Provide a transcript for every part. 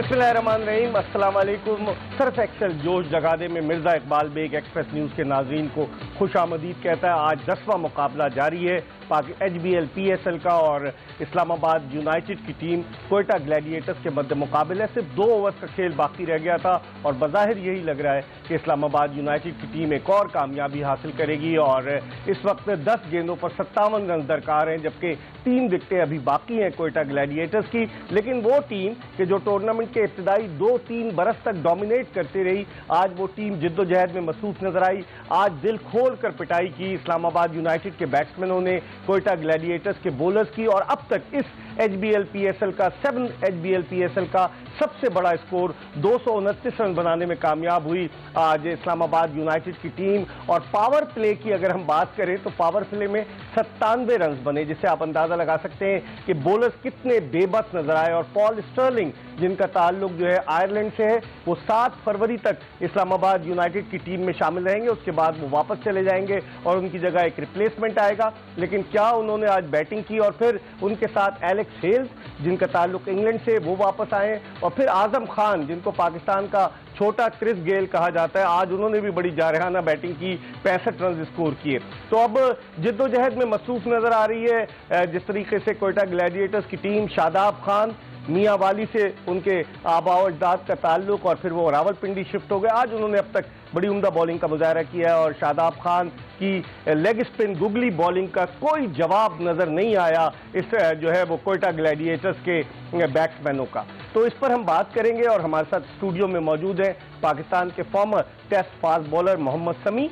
बिस्मिल्लाहिर्रहमानिर्रहीम, अस्सलाम वालेकुम। सर्फ एक्सेल जोश जगादे में मिर्जा इकबाल बेग एक्सप्रेस न्यूज़ के नाज़रीन को खुश आमदीद कहता है। आज 10वां मुकाबला जारी है HBL PSL का और इस्लामाबाद यूनाइटेड की टीम कोयटा ग्लैडिएटर्स के मध्य मुकाबले। सिर्फ 2 ओवर्स का खेल बाकी रह गया था और बज़ाहिर यही लग रहा है कि इस्लामाबाद यूनाइटेड की टीम एक और कामयाबी हासिल करेगी और इस वक्त 10 गेंदों पर 57 रन दरकार हैं, जबकि 3 विकेटें अभी बाकी हैं कोयटा ग्लैडिएटर्स की। लेकिन वो टीम कि जो टूर्नामेंट के इब्तिदाई 2-3 बरस तक डोमिनेट करती रही, आज वो टीम जिद्दोजहद में मसरूफ नजर आई। आज दिल खोल कर पिटाई की इस्लामाबाद यूनाइटेड के बैट्समैनों ने कोयटा ग्लैडिएटर्स के बॉलर्स की और अब तक इस HBL PSL का 7 HBL PSL का सबसे बड़ा स्कोर 229 रन बनाने में कामयाब हुई आज इस्लामाबाद यूनाइटेड की टीम। और पावर प्ले की अगर हम बात करें तो पावर प्ले में 97 रन बने, जिससे आप अंदाजा लगा सकते हैं कि बॉलर्स कितने बेबस नजर आए। और पॉल स्टर्लिंग जिनका ताल्लुक जो है आयरलैंड से है, वो 7 फरवरी तक इस्लामाबाद यूनाइटेड की टीम में शामिल रहेंगे। उसके बाद वो वापस चले जाएंगे और उनकी जगह एक रिप्लेसमेंट आएगा। लेकिन क्या उन्होंने आज बैटिंग की और फिर उनके साथ एलेक्स हेल्स जिनका ताल्लुक इंग्लैंड से, वो वापस आए और फिर आजम खान जिनको पाकिस्तान का छोटा क्रिस गेल कहा जाता है, आज उन्होंने भी बड़ी जारहाना बैटिंग की, 65 रन स्कोर किए। तो अब जिद्दोजहद में मसरूफ नजर आ रही है जिस तरीके से कोयटा ग्लैडिएटर्स की टीम। शादाब खान मियां वाली से उनके आबा और अजदाद का ताल्लुक और फिर वो रावलपिंडी शिफ्ट हो गए। आज उन्होंने अब तक बड़ी उम्दा बॉलिंग का मुजाहरा किया है और शादाब खान की लेग स्पिन गुगली बॉलिंग का कोई जवाब नजर नहीं आया इस जो है वो कोयटा ग्लैडिएटर्स के बैट्समैनों का। तो इस पर हम बात करेंगे और हमारे साथ स्टूडियो में मौजूद है पाकिस्तान के former test fast bowler Mohammad Sami,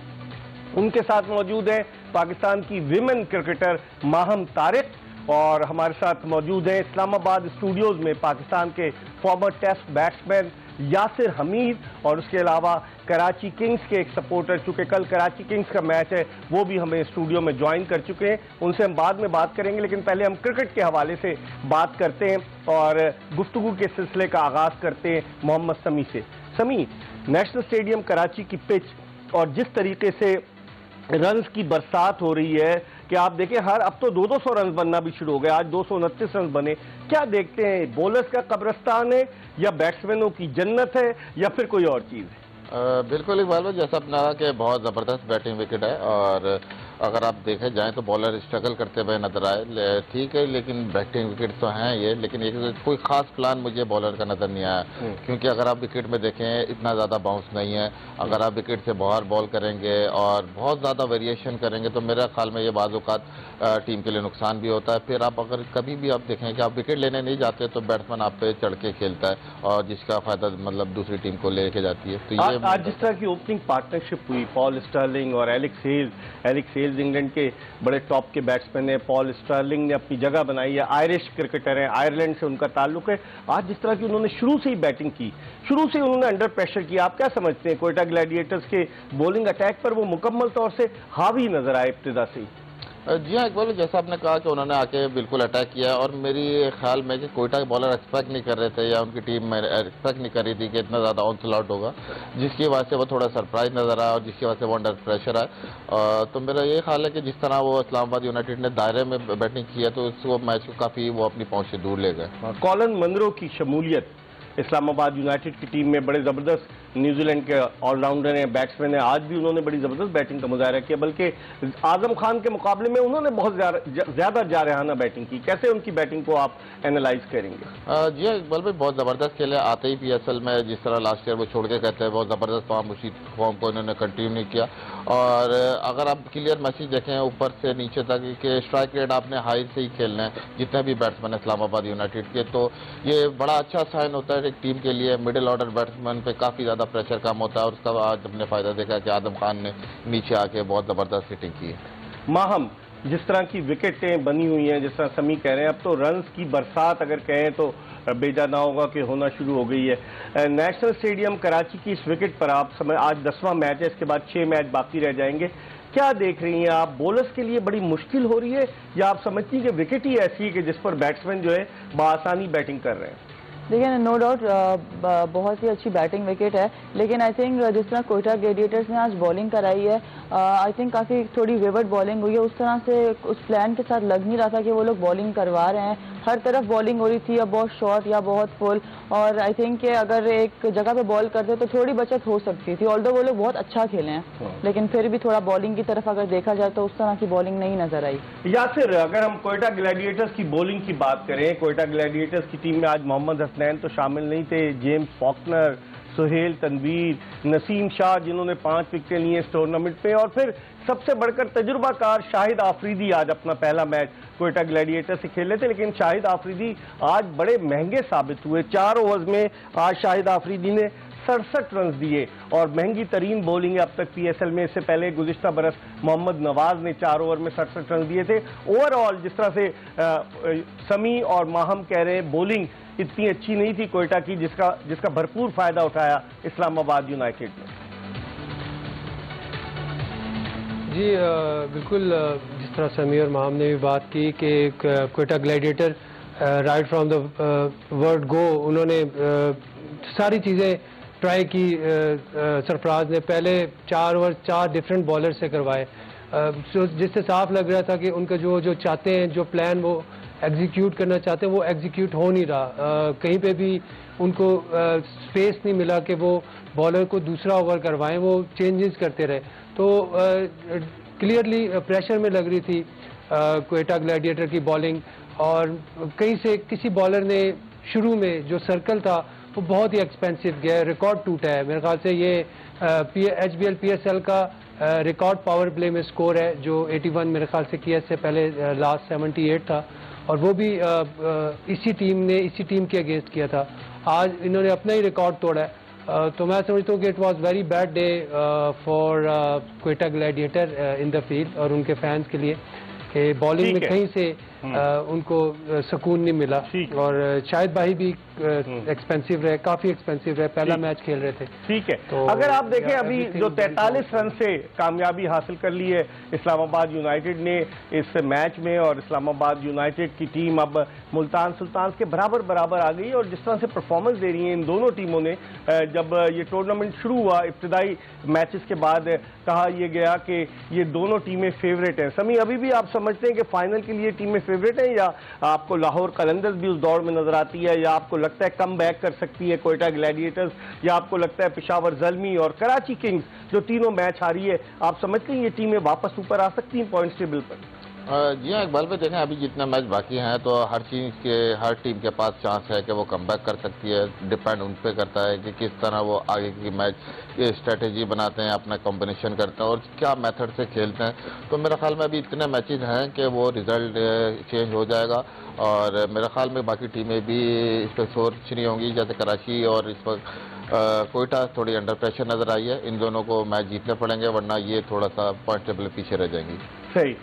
उनके साथ मौजूद है पाकिस्तान की विमेन क्रिकेटर माहम तारिक, और हमारे साथ मौजूद है इस्लामाबाद स्टूडियोज में पाकिस्तान के former test batsman Yasir Hameed और उसके अलावा कराची किंग्स के एक सपोर्टर, चूंकि कल कराची किंग्स का मैच है, वो भी हमें स्टूडियो में ज्वाइन कर चुके हैं। उनसे हम बाद में बात करेंगे, लेकिन पहले हम क्रिकेट के हवाले से बात करते हैं और गुफ्तगू के सिलसिले का आगाज करते हैं मोहम्मद समी से। समी, नेशनल स्टेडियम कराची की पिच और जिस तरीके से रन्स की बरसात हो रही है कि आप देखें हर अब तो 200 रन बनना भी शुरू हो गए, आज 229 रन बने। क्या देखते हैं, बॉलर्स का कब्रिस्तान है या बैट्समैनों की जन्नत है या फिर कोई और चीज़ है? बिल्कुल इकबाल भाई, जैसा आपने कहा कि बहुत ज़बरदस्त बैटिंग विकेट है और अगर आप देखे जाएं तो बॉलर स्ट्रगल करते हुए नजर आए, ठीक है, लेकिन बैटिंग विकेट तो हैं ये, लेकिन एक कोई खास प्लान मुझे बॉलर का नज़र नहीं आया। क्योंकि अगर आप विकेट में देखें इतना ज़्यादा बाउंस नहीं है। अगर आप विकेट से बाहर बॉल करेंगे और बहुत ज़्यादा वेरिएशन करेंगे तो मेरे ख्याल में ये बाज़ औक़ात टीम के लिए नुकसान भी होता है। फिर आप अगर कभी भी आप देखें कि आप विकेट लेने नहीं जाते तो बैट्समैन आप पे चढ़ के खेलता है और जिसका फ़ायदा मतलब दूसरी टीम को लेके जाती है। तो ये आज जिस तरह की ओपनिंग पार्टनरशिप हुई पॉल स्टर्लिंग और एलेक्स हेल्स इंग्लैंड के बड़े टॉप के बैट्समैन है, पॉल स्टर्लिंग ने अपनी जगह बनाई है, आयरिश क्रिकेटर है, आयरलैंड से उनका ताल्लुक है। आज जिस तरह की उन्होंने शुरू से ही बैटिंग की, शुरू से उन्होंने अंडर प्रेशर किया, आप क्या समझते हैं कोयटा ग्लैडिएटर्स के बॉलिंग अटैक पर वो मुकम्मल तौर से हावी नजर आए इब्तिदा से ही? जी हाँ इकबाल, जैसा आपने कहा कि उन्होंने आके बिल्कुल अटैक किया और मेरी ख्याल में कि कोयटा के बॉलर एक्सपेक्ट नहीं कर रहे थे या उनकी टीम में एक्सपेक्ट नहीं कर रही थी कि इतना ज़्यादा ऑन स्लॉट होगा, जिसकी वजह से वो थोड़ा सरप्राइज नज़र आया और जिसकी वजह से वो अंडर प्रेशर आए। तो मेरा ये ख्याल है कि जिस तरह वो इस्लामाबाद यूनाइटेड ने दायरे में बैटिंग की है तो उसको मैच को काफ़ी वो अपनी पहुँच से दूर ले गए। कॉलन मनरो की शमूलियत इस्लामाबाद यूनाइटेड की टीम में बड़े ज़बरदस्त, न्यूजीलैंड के ऑलराउंडर हैं, बैट्समैन हैं, आज भी उन्होंने बड़ी ज़बरदस्त बैटिंग का मुजाहरा किया, बल्कि आजम खान के मुकाबले में उन्होंने बहुत ज़्यादा जारहाना बैटिंग की। कैसे उनकी बैटिंग को आप एनालाइज करेंगे? जी इकबाल भाई, बहुत ज़बरदस्त खेले, आते ही PSL में जिस तरह लास्ट ईयर वो छोड़ के कहते हैं, बहुत ज़बरदस्त फॉर्म, उसी फॉर्म को इन्होंने कंटिन्यू नहीं किया। और अगर आप क्लियर मैसेज देखें ऊपर से नीचे तक कि स्ट्राइक रेट आपने हाई से ही खेलना है जितने भी बैट्समैन इस्लामाबाद यूनाइटेड के, तो ये बड़ा अच्छा साइन होता है एक टीम के लिए। मिडिल ऑर्डर बैट्समैन पे काफ़ी ज़्यादा प्रेशर कम होता है और उसका आज अपने फ़ायदा देखा कि आजम खान ने नीचे आके बहुत ज़बरदस्त हिटिंग की है। माहम, जिस तरह की विकेटें बनी हुई हैं, जिस तरह समी कह रहे हैं, अब तो रन्स की बरसात अगर कहें तो बेजा ना होगा कि होना शुरू हो गई है। नेशनल स्टेडियम कराची की इस विकेट पर आप समय, आज 10वां मैच है, इसके बाद 6 मैच बाकी रह जाएंगे, क्या देख रही हैं आप? बॉलर्स के लिए बड़ी मुश्किल हो रही है या आप समझती हैं कि विकेट ही ऐसी है कि जिस पर बैट्समैन जो है बआसानी बैटिंग कर रहे हैं? देखिए, नो डाउट बहुत ही अच्छी बैटिंग विकेट है, लेकिन आई थिंक जिस तरह कोयटा ग्लैडिएटर्स ने आज बॉलिंग कराई है, आई थिंक काफ़ी थोड़ी विवर्ड बॉलिंग हुई है। उस तरह से उस प्लान के साथ लग नहीं रहा था कि वो लोग बॉलिंग करवा रहे हैं हर तरफ बॉलिंग हो रही थी, या बहुत शॉर्ट या बहुत फुल, और आई थिंक कि अगर एक जगह पे बॉल करते तो थोड़ी बचत हो सकती थी। ऑल्दो वो लोग बहुत अच्छा खेले हैं, लेकिन फिर भी थोड़ा बॉलिंग की तरफ अगर देखा जाए तो उस तरह की बॉलिंग नहीं नजर आई। यासिर, अगर हम कोयटा ग्लैडिएटर्स की बॉलिंग की बात करें, कोयटा ग्लैडिएटर्स की टीम में आज मोहम्मद हसनैन तो शामिल नहीं थे, जेम्स फॉकनर, सुहेल तनवीर, नसीम शाह जिन्होंने 5 विकेटें ली इस टूर्नामेंट में, और फिर सबसे बढ़कर तजुर्बाकार शाहिद आफरीदी आज अपना पहला मैच कोयटा ग्लैडिएटर से खेल रहे थे। लेकिन शाहिद आफरीदी आज बड़े महंगे साबित हुए। 4 ओवर्स में आज शाहिद आफरीदी ने 67 रन दिए और महंगी तरीन बॉलिंग है अब तक पीएसएल में। इससे पहले गुज़िश्ता बरस मोहम्मद नवाज ने 4 ओवर में 67 रन दिए थे। ओवरऑल जिस तरह से समी और माहम कह रहे हैं, बॉलिंग इतनी अच्छी नहीं थी कोयटा की, जिसका भरपूर फायदा उठाया इस्लामाबाद यूनाइटेड ने। जी बिल्कुल, जिस तरह समी और माहम ने भी बात की कि Quetta gladiator right from the word go उन्होंने सारी चीज़ें ट्राई की। सरफराज ने पहले 4 ओवर 4 डिफरेंट बॉलर से करवाए, जिससे साफ लग रहा था कि उनका जो चाहते हैं, जो प्लान वो एग्जीक्यूट करना चाहते हैं, वो एग्जीक्यूट हो नहीं रहा। कहीं पे भी उनको स्पेस नहीं मिला कि वो बॉलर को दूसरा ओवर करवाएं, वो चेंजेस करते रहे। तो क्लियरली प्रेशर में लग रही थी कोयटा ग्लैडिएटर की बॉलिंग, और कहीं से किसी बॉलर ने शुरू में जो सर्कल था वो बहुत ही एक्सपेंसिव गया, रिकॉर्ड टूटा है। मेरे ख्याल से ये HBL PSL का रिकॉर्ड पावर प्ले में स्कोर है, जो 81 मेरे ख्याल से किया, इससे पहले लास्ट 78 था, और वो भी इसी टीम के अगेंस्ट किया था। आज इन्होंने अपना ही रिकॉर्ड तोड़ा है। तो मैं समझता हूँ कि it was very bad day for Quetta gladiator in the field, और उनके फैंस के लिए कि बॉलिंग में कहीं से उनको सुकून नहीं मिला। और शायद भाई भी एक्सपेंसिव रहे, काफी एक्सपेंसिव रहे, पहला मैच खेल रहे थे। ठीक है, तो अगर आप देखें अभी जो 43 रन से कामयाबी हासिल कर ली है इस्लामाबाद यूनाइटेड ने इस मैच में, और इस्लामाबाद यूनाइटेड की टीम अब मुल्तान सुल्तान के बराबर आ गई, और जिस तरह से परफॉर्मेंस दे रही है इन दोनों टीमों ने, जब ये टूर्नामेंट शुरू हुआ इब्तदाई मैचेस के बाद कहा यह गया कि ये दोनों टीमें फेवरेट हैं। समी, अभी भी आप समझते हैं कि फाइनल के लिए टीमें फेवरेट हैं, या आपको लाहौर कलंदर्स भी उस दौड़ में नजर आती है, या आपको लगता है कम बैक कर सकती है कोयटा ग्लैडिएटर्स, या आपको लगता है पेशावर ज़ल्मी और कराची किंग्स जो तीनों मैच हारी है, आप समझते हैं ये टीमें वापस ऊपर आ सकती हैं पॉइंट्स टेबल पर? जी हाँ इकबाल भाई, देखें अभी जितने मैच बाकी हैं तो हर टीम के पास चांस है कि वो कमबैक कर सकती है। डिपेंड उन पे करता है कि किस तरह वो आगे की मैच स्ट्रेटेजी बनाते हैं, अपना कॉम्बिनेशन करते हैं और क्या मेथड से खेलते हैं। तो मेरे ख्याल में अभी इतने मैचेस हैं कि वो रिजल्ट चेंज हो जाएगा, और मेरे ख्याल में बाकी टीमें भी इस पर सोच नहीं होंगी। जैसे कराची और इस वक्त कोयटा थोड़ी अंडर प्रेशर नजर आई है, इन दोनों को मैच जीतने पड़ेंगे, वरना ये थोड़ा सा पॉइंट टेबल पीछे रह जाएंगी। सही।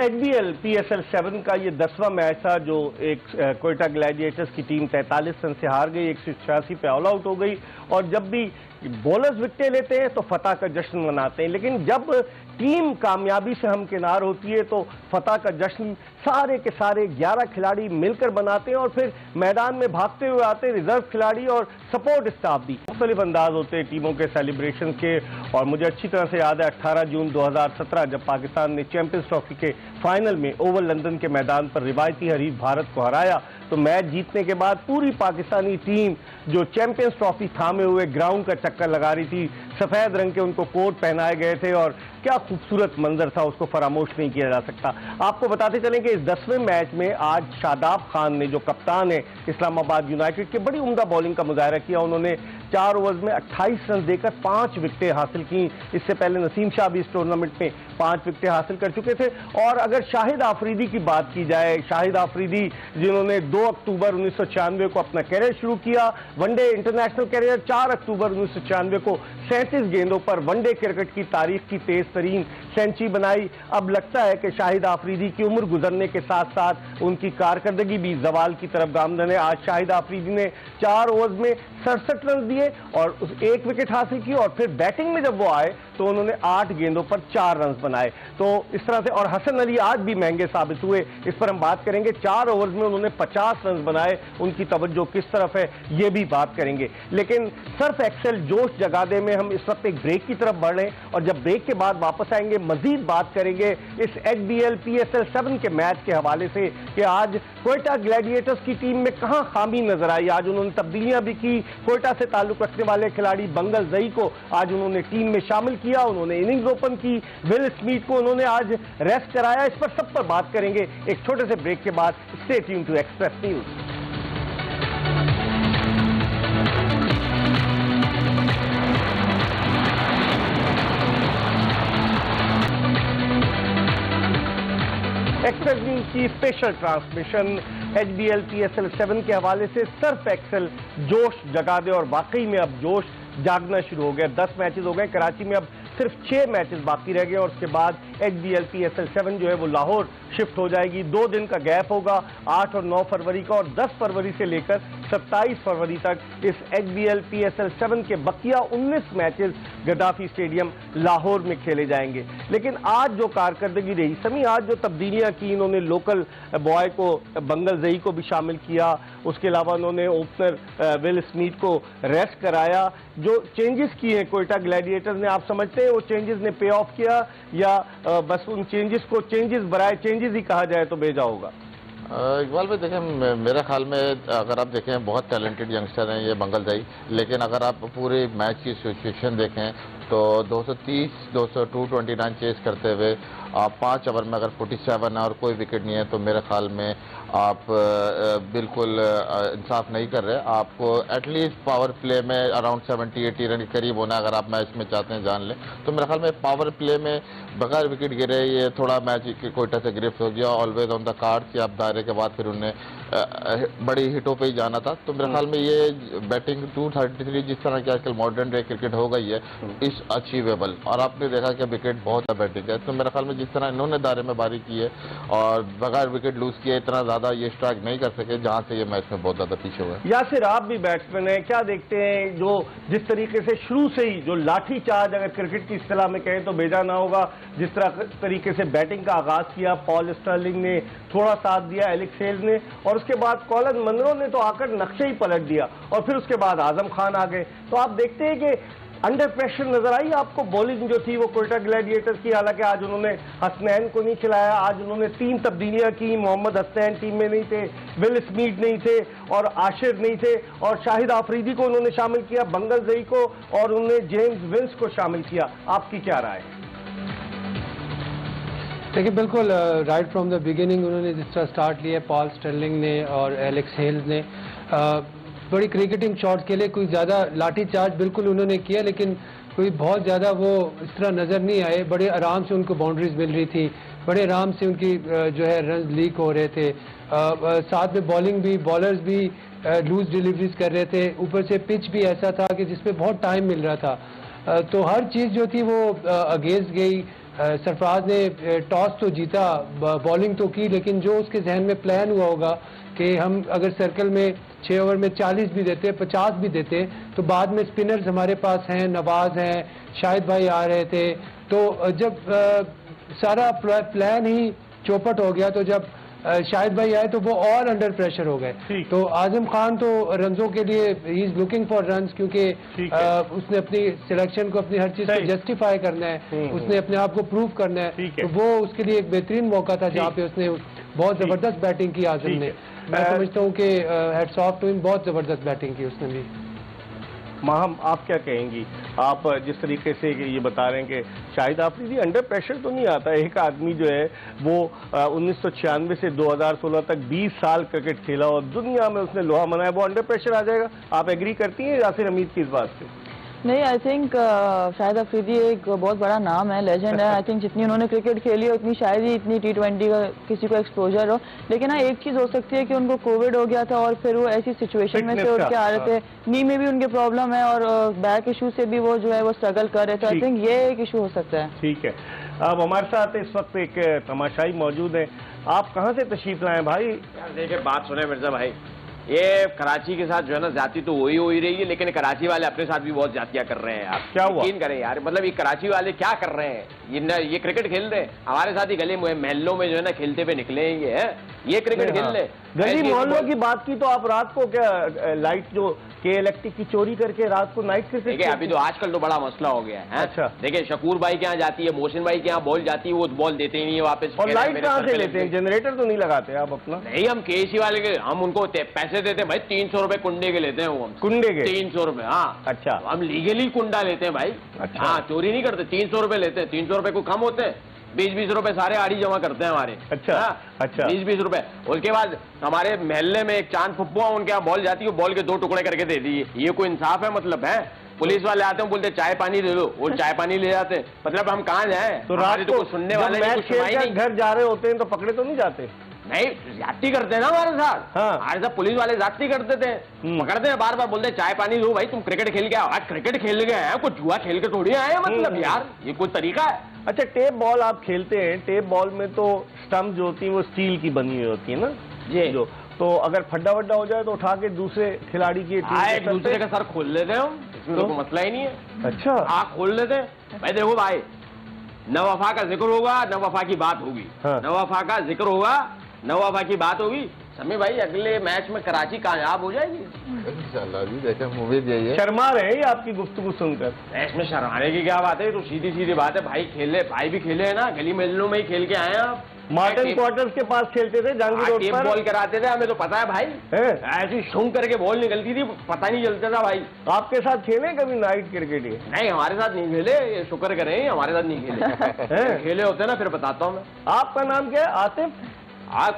HBL PSL 7 का ये 10वां मैच था जो एक कोयटा ग्लैडिएटर्स की टीम 43 रन से हार गई, 186 पे ऑल आउट हो गई। और जब भी बॉलर्स विकेटें लेते हैं तो फतह का जश्न मनाते हैं, लेकिन जब टीम कामयाबी से हमकिनार होती है तो फतह का जश्न सारे के सारे 11 खिलाड़ी मिलकर बनाते हैं, और फिर मैदान में भागते हुए आते हैं रिजर्व खिलाड़ी और सपोर्ट स्टाफ भी। मुख्तलिफ अंदाज होते हैं टीमों के सेलिब्रेशन के, और मुझे अच्छी तरह से याद है 18 जून 2017 जब पाकिस्तान ने चैंपियंस ट्रॉफी के फाइनल में ओवल लंदन के मैदान पर रिवायती हरीफ भारत को हराया, तो मैच जीतने के बाद पूरी पाकिस्तानी टीम जो चैंपियंस ट्रॉफी थामे हुए ग्राउंड का चक्कर लगा रही थी, सफेद रंग के उनको कोट पहनाए गए थे, और क्या खूबसूरत मंजर था, उसको फरामोश नहीं किया जा सकता। आपको बताते चलें कि इस 10वें मैच में आज शादाब खान ने, जो कप्तान है इस्लामाबाद यूनाइटेड के, बड़ी उम्दा बॉलिंग का मुजाहरा किया। उन्होंने 4 ओवर्स में 28 रन देकर 5 विकेटें हासिल की। इससे पहले नसीम शाह भी इस टूर्नामेंट में 5 विकेटें हासिल कर चुके थे। और अगर शाहिद आफरीदी की बात की जाए, शाहिद आफरीदी जिन्होंने 2 अक्टूबर 1996 को अपना कैरियर शुरू किया, वनडे इंटरनेशनल कैरियर 4 अक्टूबर 1996 को 37 गेंदों पर वनडे क्रिकेट की तारीख की तेज तरीन सेंचुरी बनाई। अब लगता है कि शाहिद आफरीदी की उम्र गुजरने के साथ साथ उनकी कारकर्दगी भी जवाल की तरफ गामजन है। आज शाहिद आफरीदी ने 4 ओवर्स में 67 रन दिए और 1 विकेट हासिल की, और फिर बैटिंग में जब वो आए तो उन्होंने 8 गेंदों पर 4 रन बनाए। तो इस तरह से, और हसन अली आज भी महंगे साबित हुए, इस पर हम बात करेंगे। 4 ओवर्स में उन्होंने 50 रन बनाए, उनकी तवज्जो किस तरफ है ये भी बात करेंगे। लेकिन सर्फ एक्सेल जोश जगादे में हम इस वक्त एक ब्रेक की तरफ बढ़ रहे हैं, और जब ब्रेक के बाद वापस आएंगे मजीद बात करेंगे इस HBL PSL 7 के मैच के हवाले से कि आज क्वेटा ग्लैडिएटर्स की टीम में कहां खामी नजर आई। आज उन्होंने तब्दीलियां भी की। क्वेटा से ताल्लुक रखने वाले खिलाड़ी बंगल जई को आज उन्होंने टीम में शामिल किया, उन्होंने इनिंग्स ओपन की। विल स्मिथ को उन्होंने आज रेस्ट कराया। इस पर सब पर बात करेंगे एक छोटे से ब्रेक के बाद। Stay tuned to Express News. Express News की स्पेशल ट्रांसमिशन HBL PSL 7 के हवाले से सर्फ एक्सेल जोश जगा दे, और वाकई में अब जोश जागना शुरू हो गया। 10 मैचेस हो गए कराची में, अब सिर्फ 6 मैचेस बाकी रह गए और उसके बाद HBL PSL 7 जो है वो लाहौर शिफ्ट हो जाएगी। 2 दिन का गैप होगा, 8 और 9 फरवरी का, और 10 फरवरी से लेकर 27 फरवरी तक इस HBL PSL 7 के बकिया 19 मैचेस गद्दाफी स्टेडियम लाहौर में खेले जाएंगे। लेकिन आज जो कारकर्दगी रही समी, आज जो तब्दीलियां की, इन्होंने लोकल बॉय को बंगल जई को भी शामिल किया, उसके अलावा उन्होंने ओपनर विल स्मिथ को रेस्ट कराया। जो चेंजेस किए हैं क्वेटा ग्लैडिएटर्स ने, आप समझते हैं वो चेंजेस ने पे ऑफ किया या बस उन चेंजेस को चेंजेस बराए चेंजेस ही कहा जाए तो भेजा होगा? इकबाल भाई देखें, मेरे ख्याल में अगर आप देखें बहुत टैलेंटेड यंगस्टर हैं ये बंगल जई, लेकिन अगर आप पूरे मैच की सिचुएशन देखें तो 230, 229 चेस करते हुए आप 5 ओवर में अगर 47 है और कोई विकेट नहीं है तो मेरे ख्याल में आप बिल्कुल इंसाफ नहीं कर रहे। आपको एटलीस्ट पावर प्ले में अराउंड 70-80 रन के करीब होना, अगर आप मैच में चाहते हैं जान लें तो मेरे ख्याल में पावर प्ले में बगैर विकेट गिरे ये थोड़ा मैच कोयटा से गिरफ्त हो गया। ऑलवेज ऑन द कार्ड कि आप दायरे के बाद फिर उन्हें बड़ी हिटों पे ही जाना था। तो मेरे ख्याल में ये बैटिंग 233 जिस तरह की आजकल मॉडर्न डे क्रिकेट हो गई है इस अचीवेबल, और आपने देखा कि विकेट बहुत बैटिंग है। तो मेरे ख्याल में जिस तरह इन्होंने दायरे में बारी की है और बगैर विकेट लूज किए इतना ज्यादा ये स्ट्राइक नहीं कर सके, जहां से ये मैच में बहुत ज्यादा पीछे हुए। यासिर, आप भी बैट्समैन हैं, क्या देखते हैं जो जिस तरीके से शुरू से ही जो लाठी चार्ज अगर क्रिकेट की इस्तिलाह में कहें तो भेजा ना होगा, जिस तरह तरीके से बैटिंग का आगाज किया, पॉल स्टर्लिंग ने थोड़ा साथ दिया, एलेक्स हेल्स ने, और उसके बाद कॉलन मनरो ने तो आकर नक्शे ही पलट दिया, और फिर उसके बाद आजम खान आ गए। तो आप देखते हैं कि अंडर प्रेशर नजर आई आपको बॉलिंग जो थी वो क्वेटा ग्लैडिएटर्स की। हालांकि आज उन्होंने हसनैन को नहीं खिलाया, आज उन्होंने 3 तब्दीलियां की। मोहम्मद हसनैन टीम में नहीं थे, विल स्मिथ नहीं थे और आशिर नहीं थे, और शाहिद आफरीदी को उन्होंने शामिल किया, बंगल जई को, और उन्होंने जेम्स विंस को शामिल किया। आपकी क्या राय है? देखिए बिल्कुल राइट फ्रॉम द बिगिनिंग उन्होंने जिस तरह स्टार्ट लिया पॉल स्टर्लिंग ने और एलेक्स हेल्स ने, बड़ी क्रिकेटिंग शॉट्स के लिए कोई ज़्यादा लाठी चार्ज बिल्कुल उन्होंने किया, लेकिन कोई बहुत ज़्यादा वो इस तरह नज़र नहीं आए। बड़े आराम से उनको बाउंड्रीज मिल रही थी, बड़े आराम से उनकी जो है रन लीक हो रहे थे। साथ में बॉलिंग भी, बॉलर्स भी लूज डिलीवरीज कर रहे थे। ऊपर से पिच भी ऐसा था कि जिसमें बहुत टाइम मिल रहा था, तो हर चीज़ जो थी वो अगेंस्ट गई। सरफराज ने टॉस तो जीता, बॉलिंग तो की, लेकिन जो उसके जहन में प्लान हुआ होगा कि हम अगर सर्कल में 6 ओवर में 40 भी देते, 50 भी देते, तो बाद में स्पिनर्स हमारे पास हैं, नवाज हैं, शाहिद भाई आ रहे थे। तो जब सारा प्लान ही चौपट हो गया, तो जब शाहिद भाई आए तो वो और अंडर प्रेशर हो गए। तो आजम खान तो रन्सों के लिए he is looking for runs, क्योंकि उसने अपनी सिलेक्शन को, अपनी हर चीज को जस्टिफाई करना है, उसने अपने आप को प्रूव करना है। तो वो उसके लिए एक बेहतरीन मौका था जहाँ पे उसने बहुत जबरदस्त बैटिंग की आजम ने। मैं समझता हूँ कि हेड्स ऑफ टू हिम, बहुत जबरदस्त बैटिंग की उसने भी। माहम, आप क्या कहेंगी? आप जिस तरीके से ये बता रहे हैं कि शाहिद आफरीदी अंडर प्रेशर तो नहीं आता। एक आदमी जो है वो 1996 से 2016 तक 20 साल क्रिकेट खेला और दुनिया में उसने लोहा मनाया, वो अंडर प्रेशर आ जाएगा? आप एग्री करती हैं यासिर हमीद की इस बात से? नहीं, आई थिंक शाहिद अफरीदी एक बहुत बड़ा नाम है, लेजेंड है। आई थिंक जितनी उन्होंने क्रिकेट खेली हो उतनी शायद ही इतनी T20 का किसी को एक्सपोजर हो। लेकिन हाँ, एक चीज़ हो सकती है कि उनको कोविड हो गया था और फिर वो ऐसी सिचुएशन में से उठ के आ रहे थे, नी में भी उनके प्रॉब्लम है और बैक इशू से भी वो जो है वो स्ट्रगल कर रहे थे। आई थिंक ये एक इशू हो सकता है। ठीक है, अब हमारे साथ इस वक्त एक तमाशाई मौजूद है। आप कहाँ से तशरीफ लाए भाई? देखिए बात सुने मिर्जा भाई, ये कराची के साथ जो है ना ज्यादती तो वही हो ही रही है, लेकिन कराची वाले अपने साथ भी बहुत ज्यादतियां कर रहे हैं। आप क्या हुआ? यकीन करें यार, मतलब ये कराची वाले क्या कर रहे हैं, ये क्रिकेट खेल रहे हैं हमारे साथ ही गली में महल्लों में जो है ना खेलते हुए निकले हैं ये क्रिकेट खेल रहे। गली मोहल्लों की बात की तो आप रात को क्या लाइट जो के इलेक्ट्रिक की चोरी करके रात को नाइट क्रिकेट? देखिए अभी तो आजकल तो बड़ा मसला हो गया है। अच्छा। देखिए शकूर भाई के यहाँ जाती है, मोहसिन भाई के यहाँ बॉल जाती है, वो बॉल देते ही नहीं है वापस। और लाइट कहाँ से लेते हैं? जनरेटर तो नहीं लगाते आप अपना? नहीं, हम केसी वाले के हम उनको पैसे देते हैं भाई, 300 रुपए कुंडे के लेते हैं वो हम। कुंडे के 300 रुपए? हाँ। अच्छा। हम लीगली कुंडा लेते हैं भाई। अच्छा। हाँ, चोरी नहीं करते। 300 रुपए लेते हैं। 300 रुपए को कम होते हैं, 20-20 रुपए सारे आड़ी जमा करते हैं हमारे। अच्छा। अच्छा। 20-20 रुपए। उसके बाद हमारे महल्ले में एक चांद फुप्पो उनके यहाँ बॉल जाती है, बॉल के 2 टुकड़े करके दे दिए। ये कोई इंसाफ है? मतलब है पुलिस वाले आते हैं बोलते चाय पानी दे दो, और चाय पानी ले जाते हैं। मतलब हम कहाँ जाए? तो रात को सुनने वाले घर जा रहे होते हैं तो पकड़े तो नहीं जाते? नहीं, ज्यादती करते हैं ना हमारे साथ। हाँ। हमारे साथ पुलिस वाले ज्यादती करते थे, पकड़ते हैं बार बार, बोलते हैं चाय पानी दो भाई, तुम क्रिकेट खेल के आओ। आज क्रिकेट खेल गए हैं, कुछ जुआ खेल के थोड़ी आए हैं। मतलब यार ये कोई तरीका है? अच्छा, टेप बॉल आप खेलते हैं, टेप बॉल में तो स्टंप जो होती है वो स्टील की बनी हुई होती है ना ये जो, तो अगर फड्डा वड्डा हो जाए तो उठा के दूसरे खिलाड़ी की एक दूसरे का सर खोल लेते हैं हम, इसमें तो कोई मसला ही नहीं है। अच्छा। हाँ, खोल लेते हैं भाई। देखो भाई, नवफा का जिक्र होगा, नवफा की बात होगी। हाँ। नवफा का जिक्र होगा, नवफा की बात होगी। समी भाई अगले मैच में कराची कामयाब हो जाएगी इंशाल्लाह जी, देखें उम्मीद यही है। शर्मा रहे हैं आपकी गुफ्तगू सुनकर? इसमें शर्माने की क्या बात है? तो सीधी सीधी बात है भाई, खेले भाई भी खेले हैं ना, गली महल्लों में ही खेल के आए हैं आप। मॉडर्न क्वार्टर्स के पास खेलते थे जहांगीर रोड पर, बॉल कराते थे, हमें तो पता है भाई। ऐसी शुंग करके बॉल निकलती थी, पता नहीं चलता था भाई। आपके साथ खेले कभी नाइट क्रिकेट? ये नहीं, हमारे साथ नहीं खेले, ये शुक्र करें हमारे साथ नहीं खेले। खेले होते ना फिर बताता हूँ मैं। आपका नाम क्या है? आतिफ?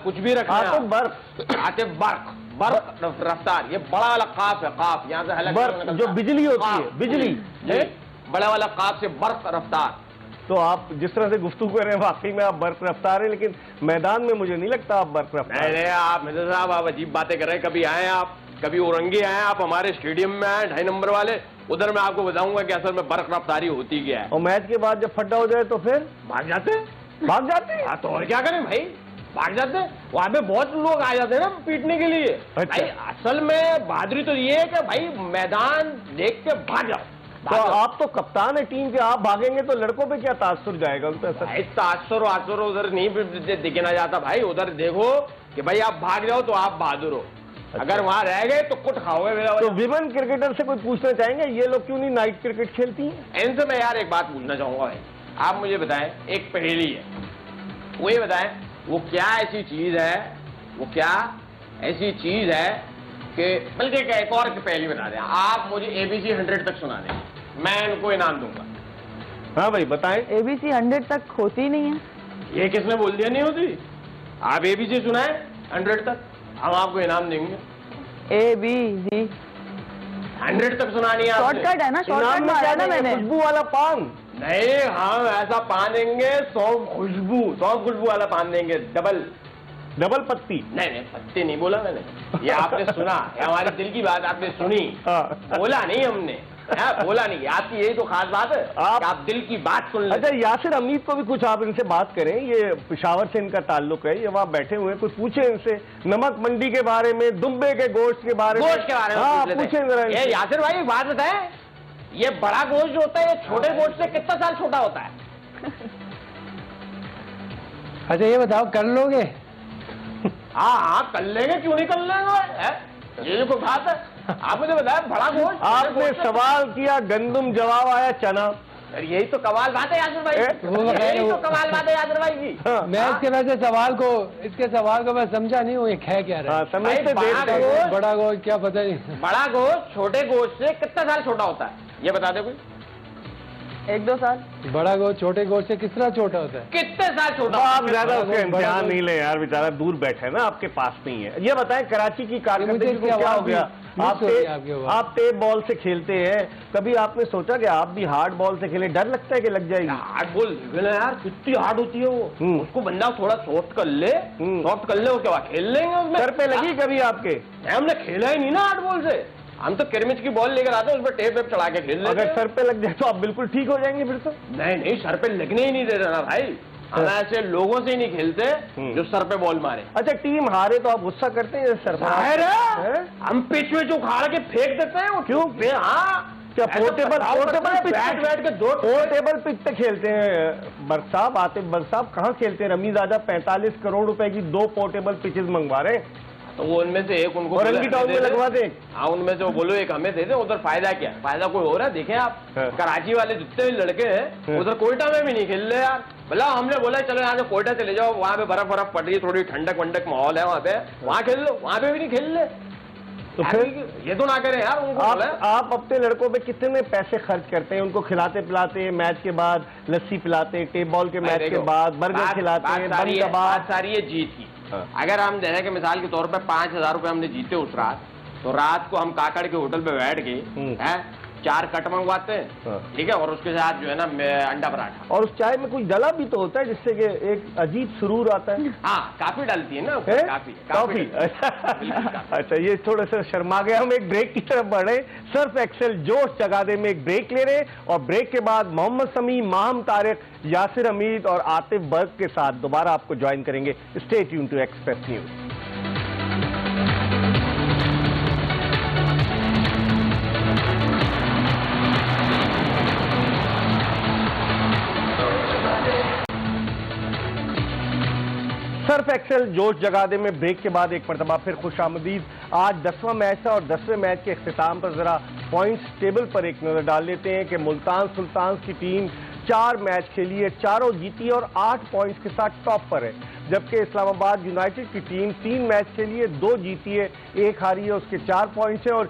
कुछ भी रखा है। आतिफ बर्क। आतिफ बर्क, बर्क रफ्तार, ये बड़ा वाला काफ है, काफ यहाँ से हलक बर्क जो बिजली होती है, बिजली बड़ा वाला काफ से बर्क रफ्तार। तो आप जिस तरह से गुफ्तगू कर रहे हैं वाकई में आप बर्क रफ्तार हैं, लेकिन मैदान में मुझे नहीं लगता आप बर्क रफ्तार। नहीं, आप मिर्जा साहब आप अजीब बातें कर रहे हैं। कभी आए आप, कभी औरंगी आए आप, हमारे स्टेडियम में आए 2.5 नंबर वाले, उधर मैं आपको बताऊंगा कि असल में बर्क रफ्तारी होती क्या है। और मैच के बाद जब फड्डा हो जाए तो फिर भाग जाते हैं। भाग जाते हैं? हाँ, तो और क्या करें भाई, भाग जाते हैं। वहां पे बहुत लोग आ जाते हैं ना पीटने के लिए। अच्छा। भाई असल में बहादुरी तो ये है कि भाई मैदान देख के भाग जाओ। तो आप तो कप्तान है टीम के, आप भागेंगे तो लड़कों पे क्या तासुर जाएगा उन पे असर? भाई तासुर वासुर उधर नहीं दिखना जाता भाई। उधर देखो कि भाई आप भाग जाओ तो आप बहादुर हो। अगर वहां रह गए तो कुछ खाओगे मेरा। तो विमेन क्रिकेटर से कोई पूछना चाहेंगे ये लोग क्यों नहीं नाइट क्रिकेट खेलती हैं? इनसे मैं यार एक बात पूछना चाहूंगा भाई, आप मुझे बताएं, एक पहेली है, वो ये बताएं वो क्या ऐसी चीज है, वो क्या ऐसी चीज है कि, बल्कि एक और पहेली बता दें आप मुझे ABC 100 तक सुना दें, मैं इनको इनाम दूंगा। हाँ भाई बताएं। ABC 100 तक होती नहीं है। ये किसने बोल दिया नहीं होती? आप ABC सुनाएं 100 तक, हम आपको इनाम देंगे। ABC 100 तक सुनानी है। शॉर्टकट है ना, शॉर्टकट मारा ना मैंने। खुशबू वाला पान? नहीं, हम ऐसा पान देंगे, सौंफ खुशबू वाला पान देंगे, डबल पत्ती। नहीं, पत्ती नहीं बोला मैंने, ये आपने सुना, ये हमारे दिल की बात आपने सुनी। बोला नहीं हमने, बोला नहीं। आपकी यही तो खास बात है, आप दिल की बात सुन लें। अच्छा, यासिर हमीद को भी कुछ आप इनसे बात करें, ये पेशावर से इनका ताल्लुक है, ये वहाँ बैठे हुए हैं, कुछ पूछे इनसे नमक मंडी के बारे में, दुम्बे के गोश्त के बारे में। हाँ, पूछे जरा। ये यासिर भाई एक बात बताएं, ये बड़ा गोश्त जो होता है ये छोटे गोश्त से कितना साल छोटा होता है? अच्छा ये बताओ, कर लोगे? हाँ, कर लेंगे, क्यों नहीं कर लेंगे, ये कोई बात है? आप मुझे बताया बड़ा गोश्त। आपने सवाल किया गंदुम, जवाब आया चना। यही तो कमाल बात है यासिर भाई, यही तो कमाल बात है यासिर भाई की। मैं इसके वैसे सवाल को, इसके सवाल को मैं समझा नहीं हूँ, ये है क्या रहा है? समझते बड़ा गोश्त क्या पता नहीं। बड़ा गोश्त छोटे गोश्त से कितना साल छोटा होता है, ये बता दे कोई। 1-2 साल। बड़ा गोश्त छोटे गोश्त से कितना छोटा होता है? कितने साल छोटा? आप ज्यादा उसका इम्तिहान नहीं ले यार, बेचारा दूर बैठे है ना, आपके पास नहीं है। ये बताएं कराची की कारकर्दगी को क्या हो गया? आप टेप बॉल से खेलते हैं, कभी आपने सोचा कि आप भी हार्ड बॉल से खेलें? डर लगता है कि लग जाएगी? हार्ड बॉल यार कितनी हार्ड होती है वो, उसको बंदा थोड़ा सॉफ्ट कर ले, उसके बाद खेल लेंगे उसमें। सर पे लगी कभी आपके? हमने खेला ही नहीं ना हार्ड बॉल से, हम तो किरमिच की बॉल लेकर आते हैं, उस पर टेप वेप चढ़ा के खेल लेते हैं। अगर सर पे लग जाए तो आप बिल्कुल ठीक हो जाएंगे फिर तो? नहीं, सर पे लगने ही नहीं देते ना भाई, हम ऐसे लोगों से ही नहीं खेलते जो सर पे बॉल मारे। अच्छा, टीम हारे तो आप गुस्सा करते हैं? सर हम पिच में जो उखाड़ के फेंक देते हैं वो। क्यों? हाँ, क्या पोर्टेबल बैठ के दो पोर्टेबल पिच पे खेलते हैं बर्क साहब, आतिफ बर्क साहब कहाँ खेलते हैं? रमीज आजा 45 करोड़ रुपए की 2 पोर्टेबल पिचेस मंगवा रहे हैं, तो वो उनमें से एक उनको औरंगी टाउन में लगवा दे। हाँ, उनमें से वो बोलो एक हमें दे दे, उधर फायदा क्या? फायदा कोई हो रहा है? देखें आप, कराची वाले जितने भी लड़के हैं उधर कोयटा में भी नहीं खेल रहे यार। भला हमने बोला चलो यहाँ से कोयटा चले जाओ, वहाँ पे बर्फ पड़ रही है, थोड़ी ठंडक वंडक माहौल है वहाँ पे, वहाँ खेल लो, वहाँ पे भी नहीं खेल रहे। तो फिर ये तो ना करें यार उनको। आप अपने लड़कों पे कितने पैसे खर्च करते हैं? उनको खिलाते पिलाते, मैच के बाद लस्सी पिलाते, टेप बॉल के मैच के बाद बर्गर खिलाते हैं, बात सारी है जीत की। अगर हम जैसे कि मिसाल के तौर पे 5,000 रुपए हमने जीते उस रात, तो रात को हम काकड़ के होटल पे बैठ के 4 कट मंगवाते हैं, ठीक है, और उसके साथ जो है ना अंडा पराठा, और उस चाय में कुछ डला भी तो होता है जिससे कि एक अजीब सुरूर आता है। हाँ, काफी डालती है ना, कॉफी। अच्छा, ये थोड़ा सा शर्मा गया। हम एक ब्रेक की तरफ बढ़े। सर्फ एक्सेल जोश जगादे में एक ब्रेक ले रहे हैं, और ब्रेक के बाद मोहम्मद समी, माहम तारिक, यासिर हमीद और आतिफ बर्क के साथ दोबारा आपको ज्वाइन करेंगे। Stay tune to Express News. Surf Excel जोश जगादे में ब्रेक के बाद एक मरतबा फिर खुशामदीद। आज 10वां मैच था, और 10वें मैच के अख्तिताम पर जरा पॉइंट्स टेबल पर एक नजर डाल लेते हैं कि मुल्तान सुल्तान की टीम 4 मैच खेली है, चारों जीती और 8 पॉइंट्स के साथ टॉप पर है, जबकि इस्लामाबाद यूनाइटेड की टीम 3 मैच खेली है, 2 जीती है, 1 हारी है, उसके 4 पॉइंट्स हैं, और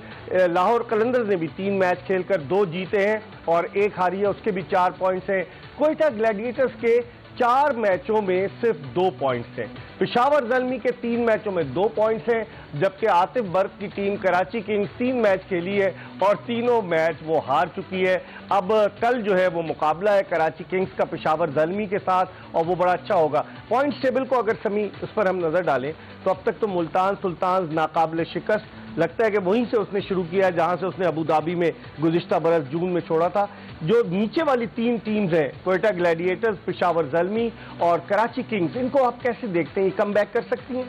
लाहौर कलंदर्स ने भी 3 मैच खेलकर 2 जीते हैं और 1 हारी है, उसके भी 4 पॉइंट्स हैं। कोयटा ग्लैडिएटर्स के 4 मैचों में सिर्फ 2 पॉइंट्स हैं। पेशावर ज़ल्मी के 3 मैचों में 2 पॉइंट्स हैं, जबकि आतिफ बर्क की टीम कराची किंग्स 3 मैच खेली है और तीनों मैच वो हार चुकी है। अब कल जो है वो मुकाबला है कराची किंग्स का पेशावर ज़ल्मी के साथ, और वो बड़ा अच्छा होगा। पॉइंट्स टेबल को अगर समी उस पर हम नजर डालें तो अब तक तो मुल्तान सुल्तान नाकाबिल शिकस्त, लगता है कि वहीं से उसने शुरू किया है जहां से उसने अबू धाबी में गुज़िश्ता बरस जून में छोड़ा था। जो नीचे वाली 3 टीम्स हैं, कोयटा ग्लैडिएटर्स, पेशावर ज़ल्मी और कराची किंग्स, इनको आप कैसे देखते हैं? ये कम बैक कर सकती हैं?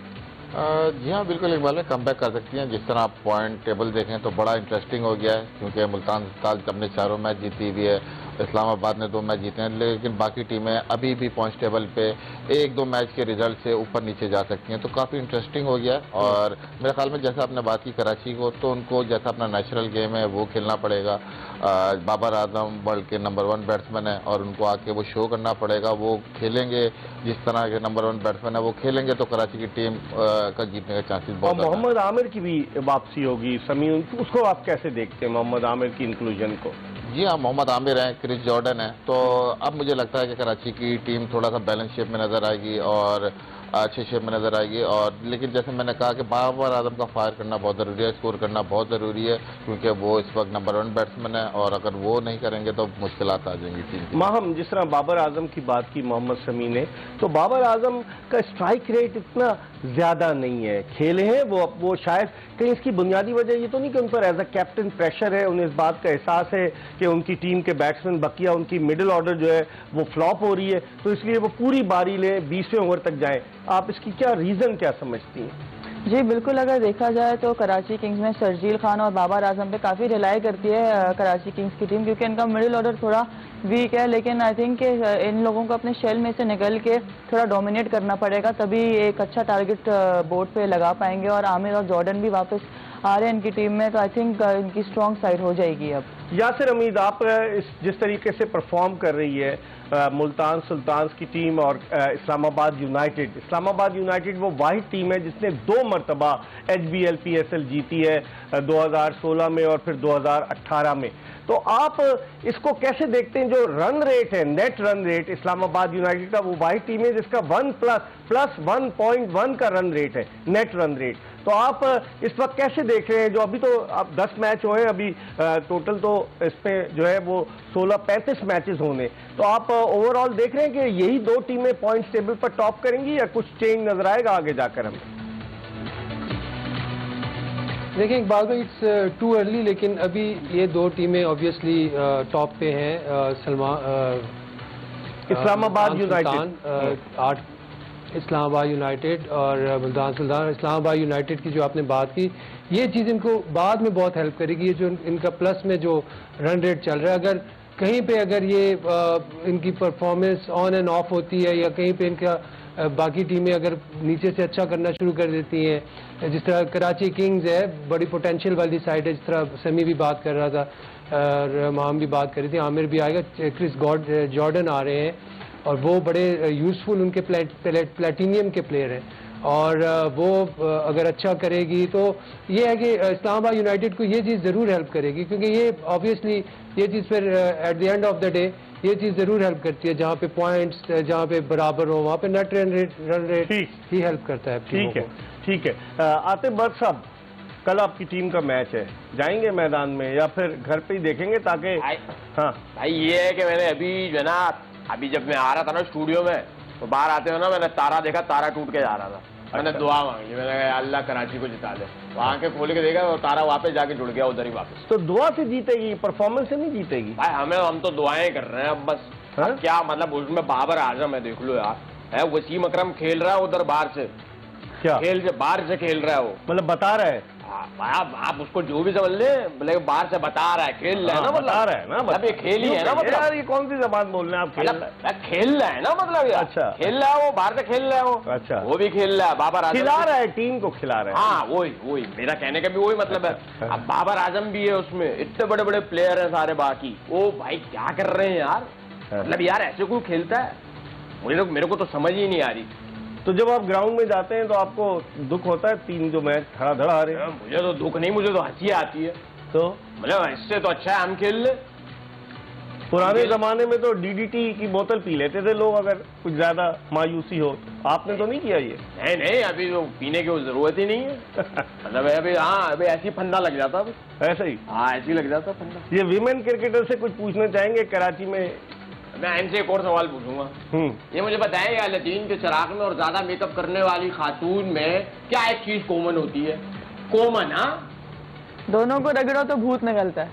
जी हाँ, बिल्कुल इकबाल में कम बैक कर सकती हैं। जिस तरह आप पॉइंट टेबल देखें तो बड़ा इंटरेस्टिंग हो गया है, क्योंकि मुल्तान अपने 4 मैच जीती हुई है, इस्लामाबाद ने 2 मैच जीते हैं, लेकिन बाकी टीमें अभी भी पॉइंट टेबल पे 1-2 मैच के रिजल्ट से ऊपर नीचे जा सकती हैं, तो काफ़ी इंटरेस्टिंग हो गया है। और मेरे ख्याल में जैसा आपने बात की कराची को, तो उनको जैसा अपना नेचुरल गेम है वो खेलना पड़ेगा। बाबर आजम वर्ल्ड के नंबर 1 बैट्समैन है, और उनको आके वो शो करना पड़ेगा। वो खेलेंगे जिस तरह के नंबर 1 बैट्समैन है वो खेलेंगे, तो कराची की टीम का जीतने के चांसेस बहुत। और मोहम्मद आमिर की भी वापसी होगी समी, उसको आप कैसे देखते हैं, मोहम्मद आमिर की इंक्लूजन को? जी हाँ, मोहम्मद आमिर हैं, क्रिस जॉर्डन है, तो अब मुझे लगता है कि कराची की टीम थोड़ा सा बैलेंस शेप में नजर आएगी और अच्छे शेप में नजर आएगी। और लेकिन जैसे मैंने कहा कि बाबर आजम का फायर करना बहुत ज़रूरी है, स्कोर करना बहुत ज़रूरी है, क्योंकि वो इस वक्त नंबर 1 बैट्समैन है, और अगर वो नहीं करेंगे तो मुश्किलात आ जाएंगी टीम। माहम, जिस तरह बाबर आजम की बात की मोहम्मद समी ने, तो बाबर आजम का स्ट्राइक रेट इतना ज्यादा नहीं है, खेले हैं वो शायद कहीं इसकी बुनियादी वजह ये तो नहीं कि उन पर एज अ कैप्टन प्रेशर है, उन्हें इस बात का एहसास है कि उनकी टीम के बैट्समैन बकिया, उनकी मिडिल ऑर्डर जो है वो फ्लॉप हो रही है, तो इसलिए वो पूरी बारी लें, 20वें ओवर तक जाएं। आप इसकी क्या रीजन क्या समझती हैं? जी बिल्कुल, अगर देखा जाए तो कराची किंग्स में शर्जील खान और बाबर आजम पे काफ़ी रिलाई करती है कराची किंग्स की टीम, क्योंकि इनका मिडिल ऑर्डर थोड़ा वीक है। लेकिन आई थिंक कि इन लोगों को अपने शेल में से निकल के थोड़ा डोमिनेट करना पड़ेगा, तभी एक अच्छा टारगेट बोर्ड पे लगा पाएंगे। और आमिर और जॉर्डन भी वापस आ रहे हैं इनकी टीम में, तो आई थिंक इनकी स्ट्रॉन्ग साइड हो जाएगी। अब यासिर हमीद, आप जिस तरीके से परफॉर्म कर रही है मुल्तान सुल्तान की टीम और इस्लामाबाद यूनाइटेड वो वाहिद टीम है जिसने 2 मरतबा HBL PSL जीती है, 2016 में और फिर 2018 में। तो आप इसको कैसे देखते हैं? जो रन रेट है, net run rate Islamabad United का, वो वाहिद टीम है जिसका 1+1.1 का रन रेट है, नेट रन रेट। तो आप इस वक्त कैसे देख रहे हैं? जो अभी तो अब 10 मैच हुए, अभी टोटल तो इसमें जो है वो 35 मैचेस होने, तो आप ओवरऑल देख रहे हैं कि यही 2 टीमें पॉइंट्स टेबल पर टॉप करेंगी या कुछ चेंज नजर आएगा आगे जाकर हमें? देखिए इकबाल भाई, इट्स टू अर्ली, लेकिन अभी ये 2 टीमें ऑब्वियसली टॉप पे हैं। इस्लामाबाद यूनाइटेड इस्लामाबाद यूनाइटेड और मुल्तान सुल्तान। इस्लामाबाद यूनाइटेड की जो आपने बात की, ये चीज़ इनको बाद में बहुत हेल्प करेगी। ये जो इनका प्लस में जो रन रेट चल रहा है, अगर कहीं पे अगर ये इनकी परफॉर्मेंस ऑन एंड ऑफ होती है, या कहीं पे इनका बाकी टीमें अगर नीचे से अच्छा करना शुरू कर देती हैं, जिस तरह कराची किंग्स है, बड़ी पोटेंशियल वाली साइड है, जिस तरह समी भी बात कर रहा था और माम भी बात कर रही थी, आमिर भी आएगा, क्रिस जॉर्डन आ रहे हैं और वो बड़े यूज़फुल उनके प्लेटिनियम के प्लेयर हैं, और वो अगर अच्छा करेगी तो ये है कि इस्लामाबाद यूनाइटेड को ये चीज़ ज़रूर हेल्प करेगी, क्योंकि ये ऑब्वियसली ये चीज़ फिर at the end of the day ये चीज़ ज़रूर हेल्प करती है, जहाँ पे पॉइंट्स जहाँ पे बराबर हो वहाँ पे नेट रन रेट ही हेल्प करता है। ठीक है, ठीक है। आतिफ बट साहब, कल आपकी टीम का मैच है, जाएंगे मैदान में या फिर घर पे ही देखेंगे? ताकि हाँ भाई ये है कि मैंने अभी जो है ना, अभी जब मैं आ रहा था ना स्टूडियो में, तो बाहर आते हो ना मैंने तारा देखा, तारा टूट के जा रहा था। मैंने दुआ मांगी, मैंने कहा अल्लाह कराची को जिता दे। आंखें खोल के देखा तो तारा वापस जाके जुड़ गया उधर ही वापस। तो दुआ से जीतेगी, परफॉर्मेंस से नहीं जीतेगी भाई। हम तो दुआएं कर रहे हैं अब बस। अब क्या मतलब, उसमें बाबर आजम है, देख लो यार, है वसीम अकरम खेल रहा है उधर बाहर से, क्या बाहर से खेल रहा है वो, मतलब बता रहा है? आप उसको जो भी समझ ले, मतलब बाहर से बता रहा है, खेल रहा है ना, बता रहा है ना, मतलब ये खेल ही है ना, मतलब यार ये कौन सी जबान बोल रहे हैं आप? खेल रहा है ना, मतलब यार अच्छा खेल रहा है वो, बाहर से खेल रहा है वो। अच्छा, वो भी खेल रहा है, बाबर आजम खिला रहा है, टीम को खिला रहा है। हाँ वही मेरा कहने का भी वही मतलब है। अब बाबर आजम भी है उसमें, इतने बड़े बड़े प्लेयर हैं सारे बाकी, वो भाई क्या कर रहे हैं यार, मतलब यार ऐसे कोई खेलता है? मेरे को तो समझ ही नहीं आ रही। तो जब आप ग्राउंड में जाते हैं तो आपको दुख होता है? तीन जो मैच धड़ाधड़ आ रहे हैं। मुझे तो दुख नहीं, मुझे तो हंसी आती है। तो मतलब इससे तो अच्छा है हम खेल ले। पुराने जमाने में तो डीडीटी की बोतल पी लेते थे लोग अगर कुछ ज्यादा मायूसी हो, आपने तो नहीं किया ये? नहीं, अभी तो पीने की जरूरत ही नहीं है। मतलब अभी हाँ, अभी ऐसी फंदा लग जाता, ऐसा ही? हाँ ऐसे ही लग जाता फंदा। ये विमेन क्रिकेटर से कुछ पूछना चाहेंगे कराची में? मैं इनसे एक और सवाल पूछूंगा। ये मुझे बताएं, लतीन के चिराग में और ज्यादा मेकअप करने वाली खातून में क्या एक चीज कॉमन होती है? कॉमन? हाँ, दोनों को रगड़ो तो भूत निकलता है।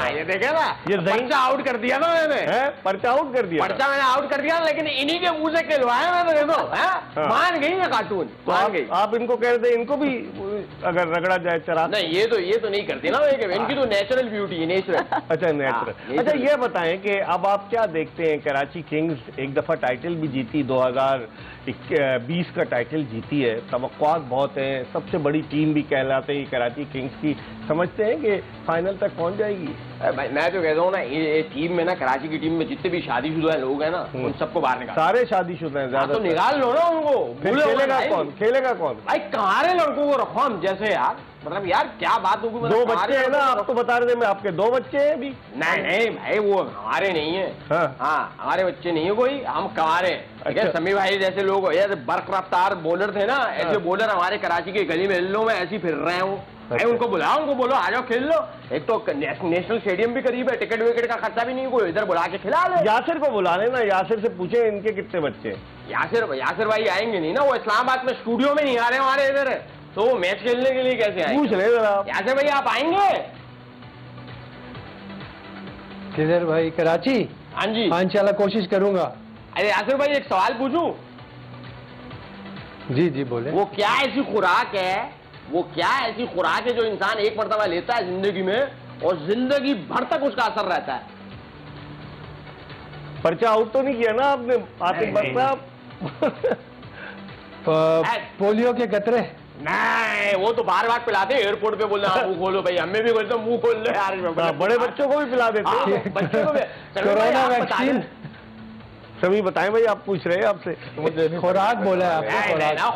ये देखे ना, ये पर्चा आउट कर दिया ना मैंने। पर्चा आउट कर दिया? पर्चा मैंने आउट कर दिया, लेकिन इन्हीं के मुंह से खिलवाया मैंने, देखो मान गई है कार्टून, मान गई। आप इनको कह रहे थे इनको भी अगर रगड़ा जाए चिराग? नहीं, ये तो नहीं करती ना, इनकी तो नेचुरल ब्यूटी है, नेचुरल। अच्छा, नेचुरल। अच्छा, ये बताएं कि अब आप क्या देखते हैं? कराची किंग्स एक दफा टाइटल भी जीती, 2020 का टाइटल जीती है, तवक्कुआत बहुत है, सबसे बड़ी टीम भी कहलाते हैं कराची किंग्स की। समझते हैं कि फाइनल तक पहुंच जाएगी? मैं तो कहता हूँ ना, ये टीम में ना, कराची की टीम में जितने भी शादीशुदा लोग हैं ना, उन सबको बाहर निकाल। सारे शादीशुदा हैं ज्यादा? तो निकाल लो ना उनको। खेलेगा कौन? खेलेगा कौन भाई? कहारे लड़कों को रखो हम जैसे यार, मतलब यार क्या बात होगी? मतलब 2 बच्चे हैं ना, आप तो बता रहे थे मैं आपके 2 बच्चे हैं अभी। नहीं भाई, वो हमारे नहीं है। हाँ, हमारे बच्चे नहीं है कोई, हम कमारे हैं। अच्छा। समी भाई जैसे लोग, ऐसे बर्क रफ्तार बॉलर थे ना, ऐसे बॉलर हमारे कराची के गली में में ऐसे फिर रहे हैं वो। अच्छा। उनको बुलाओ, उनको बोलो आ जाओ खेल लो। एक तो नेशनल स्टेडियम भी करीब है, टिकट विकेट का खर्चा भी नहीं, कोई इधर बुला के खिला ले। यासिर को बुला लेना, यासिर से पूछे इनके कितने बच्चे हैं। यासिर भाई आएंगे नहीं ना, वो इस्लामाबाद में स्टूडियो में नहीं आ रहे हमारे इधर, तो वो मैच खेलने के लिए कैसे आएंगे? पूछ ले जरा यासिर भाई, आप आएंगे? किधर भाई? कराची? हाँ जी, हाँ इंशाल्लाह कोशिश करूंगा। अरे यासिर भाई, एक सवाल पूछूं? जी बोले। वो क्या ऐसी खुराक है जो इंसान एक मरतबा लेता है जिंदगी में और जिंदगी भर तक उसका असर रहता है? पर्चा आउट तो नहीं किया ना आपने आतिफ बट साहब? पोलियो के कतरे? नहीं, वो तो बार बार पिलाते हैं एयरपोर्ट पे, बोलते हैं मुंह खोलो भाई, हमें भी बोलते मुंह खोल लो यार। बड़े बच्चों को भी पिला देते हैं, बच्चों को भी। Corona vaccine. सभी बताएं भाई, आप पूछ रहे हैं आपसे। खुराक बोला है आपने?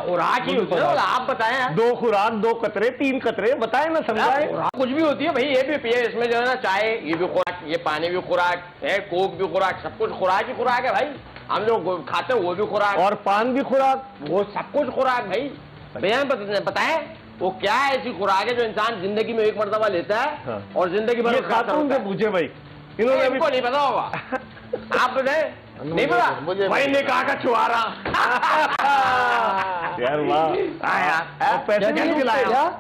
खुराक ही होती है, आप बताएं। 2 खुराक, 2 कतरे, 3 कतरे, बताएं ना, समझाएं। कुछ भी होती है भाई, ये भी पिए, इसमें जो है ना चाय, ये भी खुराक, ये पानी भी खुराक है, कोक भी खुराक, सब कुछ खुराक ही खुराक है भाई। हम लोग खाते हैं वो भी खुराक, और पान भी खुराक, वो सब कुछ खुराक भाई। भैया बताएं, वो क्या ऐसी खुराक है जो इंसान जिंदगी में एक मरतबा लेता है और जिंदगी भर? खातून से पूछे भाई, इन्होंने इनको नहीं पता होगा। आप बताएं, नहीं पता? भाई ने कहा का छुआरा। यार वाह,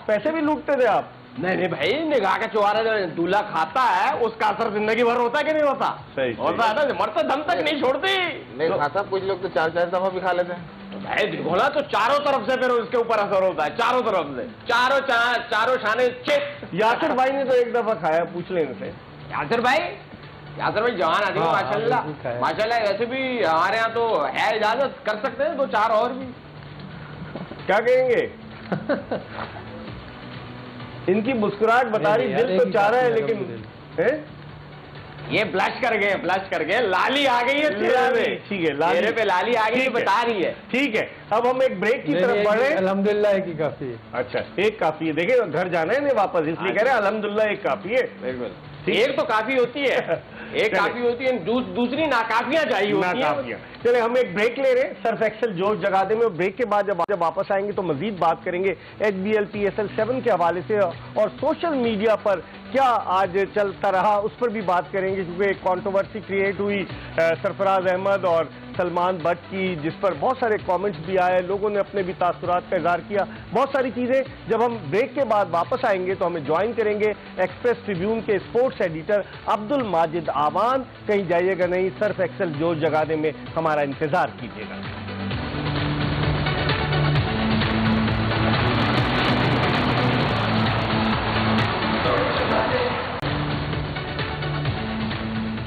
पैसे भी लूटते थे आप? नहीं नहीं भाई, निगाह का चुहारा जो दूल्हा खाता है उसका असर जिंदगी भर होता है कि नहीं होता? सही होता है ना, मरते दम तक नहीं छोड़ती। नहीं खाता, कुछ लोग तो 4-4 दफा भी खा लेते हैं। भाई देखो ना, तो चारों तरफ से फिर उसके ऊपर असर होता है, चारों तरफ से, चारों शाने चित। यासिर भाई ने तो एक दफा खाया, पूछ लेने से। यासिर भाई जवान आदमी, हाँ, माशाल्लाह बिल्कुल खाया। माशाल्लाह। ऐसे भी हमारे यहाँ तो है इजाजत, कर सकते हैं 2-4 और भी। क्या कहेंगे? इनकी मुस्कुराहट बता रही, दिल तो चाह रहा है लेकिन हैं? ये ब्लश कर गए, लाली आ गई है चेहरे पे। ठीक है, लाली चेहरे पे लाली आ गई, ठीक है। बता रही है। ठीक है, अब हम एक ब्रेक की तरफ बढ़ रहे हैं। अल्हम्दुलिल्लाह एक ही काफी है। अच्छा, एक काफी है। देखिए घर जाना है नहीं वापस, इसलिए कह रहे हैं अल्हम्दुलिल्लाह एक काफी है। बिल्कुल, ठीक। एक तो काफी होती है, एक काफी होती है, दूसरी नाकाफियां चाहिए होती है। नाकाफियां। चले हम एक ब्रेक ले रहे हैं सर्फ एक्सेल जोश जगादे में। ब्रेक के बाद जब वापस आएंगे तो मजीद बात करेंगे HBL PSL 7 के हवाले से, और सोशल मीडिया पर क्या आज चलता रहा उस पर भी बात करेंगे, क्योंकि एक कॉन्ट्रोवर्सी क्रिएट हुई सरफराज अहमद और सलमान बट की, जिस पर बहुत सारे कमेंट्स भी आए, लोगों ने अपने भी तासुरात का इजहार किया, बहुत सारी चीजें। जब हम ब्रेक के बाद वापस आएंगे तो हमें ज्वाइन करेंगे एक्सप्रेस ट्रिब्यून के स्पोर्ट्स एडिटर अब्दुल माजिद आवान। कहीं जाइएगा नहीं, सर्फ एक्सेल जोश जगाने में हमारा इंतजार कीजिएगा।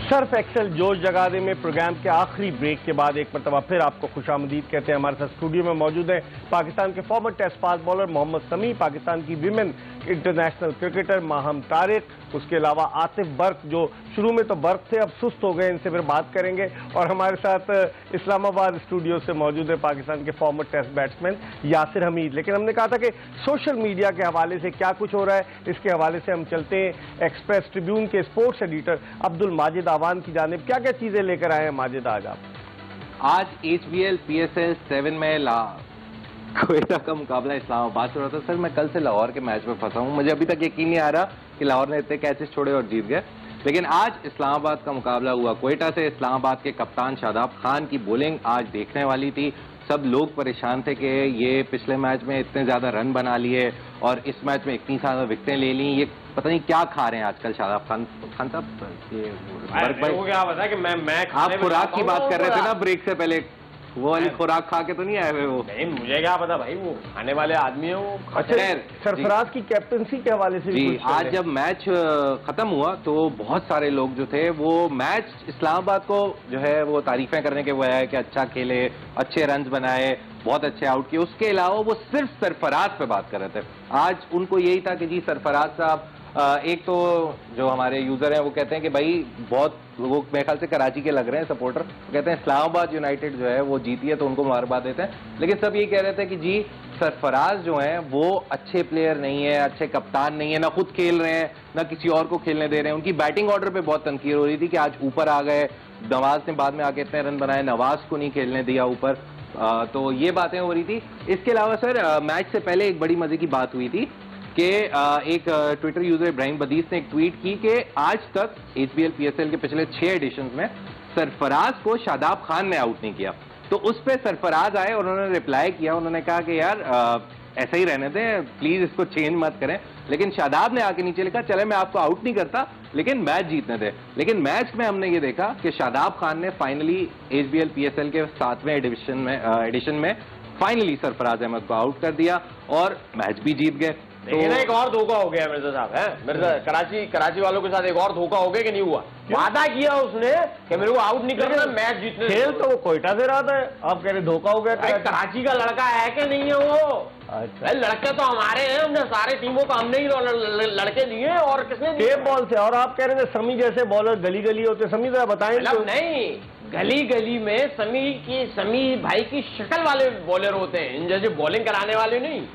सर्फ एक्सेल जोश जगाने में प्रोग्राम के आखिरी ब्रेक के बाद एक मरतबा फिर आपको खुशामदीद कहते हैं। हमारे साथ स्टूडियो में मौजूद है पाकिस्तान के former test fast bowler Mohammad Sami, Pakistan की women international cricketer Maham Tariq, उसके अलावा आतिफ बर्क जो शुरू में तो बर्क थे अब सुस्त हो गए, इनसे फिर बात करेंगे। और हमारे साथ इस्लामाबाद स्टूडियो से मौजूद है पाकिस्तान के former test batsman Yasir Hameed. लेकिन हमने कहा था कि सोशल मीडिया के हवाले से क्या कुछ हो रहा है, इसके हवाले से हम चलते हैं एक्सप्रेस ट्रिब्यून के स्पोर्ट्स एडिटर अब्दुल माजिद आवान की जानिब। क्या क्या चीजें लेकर आए हैं माजिद आज आप? आज HBL PSL 7 में क्वेटा का मुकाबला इस्लामाबाद से हो रहा था। सर मैं कल से लाहौर के मैच में फंसा हूँ, मुझे अभी तक यकीन नहीं आ रहा कि लाहौर ने इतने कैचेस छोड़े और जीत गए। लेकिन आज इस्लामाबाद का मुकाबला हुआ क्वेटा से। इस्लामाबाद के कप्तान शादाब खान की बॉलिंग आज देखने वाली थी। सब लोग परेशान थे कि ये पिछले मैच में इतने ज्यादा रन बना लिए और इस मैच में इतनी ज्यादा विकेटें ले ली, ये पता नहीं क्या खा रहे हैं आजकल शादाब खान साहब। ये क्या पता कि मैं आप खुराक की बात कर रहे थे ना ब्रेक से पहले, वो वाली खुराक खा के तो नहीं आए हुए वो? नहीं, मुझे क्या पता भाई, वो खाने वाले आदमी है वो। अच्छा, सरफराज की कैप्टनसी के हवाले से जी, आज जब मैच खत्म हुआ तो बहुत सारे लोग जो थे वो मैच इस्लामाबाद को जो है वो तारीफें करने के वो है कि अच्छा खेले, अच्छे रन्स बनाए, बहुत अच्छे आउट किए। उसके अलावा वो सिर्फ सरफराज पे बात कर रहे थे। आज उनको यही था कि जी सरफराज साहब, एक तो जो हमारे यूजर हैं वो कहते हैं कि भाई बहुत, वो मेरे ख्याल से कराची के लग रहे हैं सपोर्टर, कहते हैं इस्लामाबाद यूनाइटेड जो है वो जीती है तो उनको मुबारकबाद देते हैं। लेकिन सब ये कह रहे थे कि जी सरफराज जो हैं वो अच्छे प्लेयर नहीं है, अच्छे कप्तान नहीं है, ना खुद खेल रहे हैं ना किसी और को खेलने दे रहे हैं। उनकी बैटिंग ऑर्डर पे बहुत तनकीर हो रही थी कि आज ऊपर आ गए, नवाज ने बाद में आके इतने रन बनाए, नवाज को नहीं खेलने दिया ऊपर, तो ये बातें हो रही थी। इसके अलावा सर मैच से पहले एक बड़ी मजे की बात हुई थी कि एक ट्विटर यूजर इब्राहिम बदीस ने एक ट्वीट की कि आज तक HBL PSL के पिछले 6 एडिशन में सरफराज को शादाब खान ने आउट नहीं किया। तो उस पर सरफराज आए और उन्होंने रिप्लाई किया, उन्होंने कहा कि यार ऐसा ही रहने दें, प्लीज इसको चेंज मत करें। लेकिन शादाब ने आके नीचे लिखा चले मैं आपको आउट नहीं करता लेकिन मैच जीतने दे। लेकिन मैच में हमने ये देखा कि शादाब खान ने फाइनली HBL PSL के 7वें एडिशन में फाइनली सरफराज अहमद को आउट कर दिया और मैच भी जीत गए। लेकिन एक और धोखा हो गया मिर्जा साहब, है मिर्जा, कराची वालों के साथ एक और धोखा हो गया कि नहीं हुआ? वादा किया उसने कि मेरे को आउट नहीं करना, मैच जीतने। खेल तो वो कोयटा से रहा था, आप कह रहे धोखा हो गया। कराची का लड़का है कि नहीं है वो? अच्छा, लड़के तो हमारे हैं, हमने सारे टीमों को हमने ही लड़के दिए और किसने दिए? बॉल से। और आप कह रहे थे समी जैसे बॉलर गली गली होते, समी जरा बताएं। मतलब नहीं, गली गली में समी भाई की शक्ल वाले बॉलर होते हैं, इन जैसे बॉलिंग कराने वाले नहीं।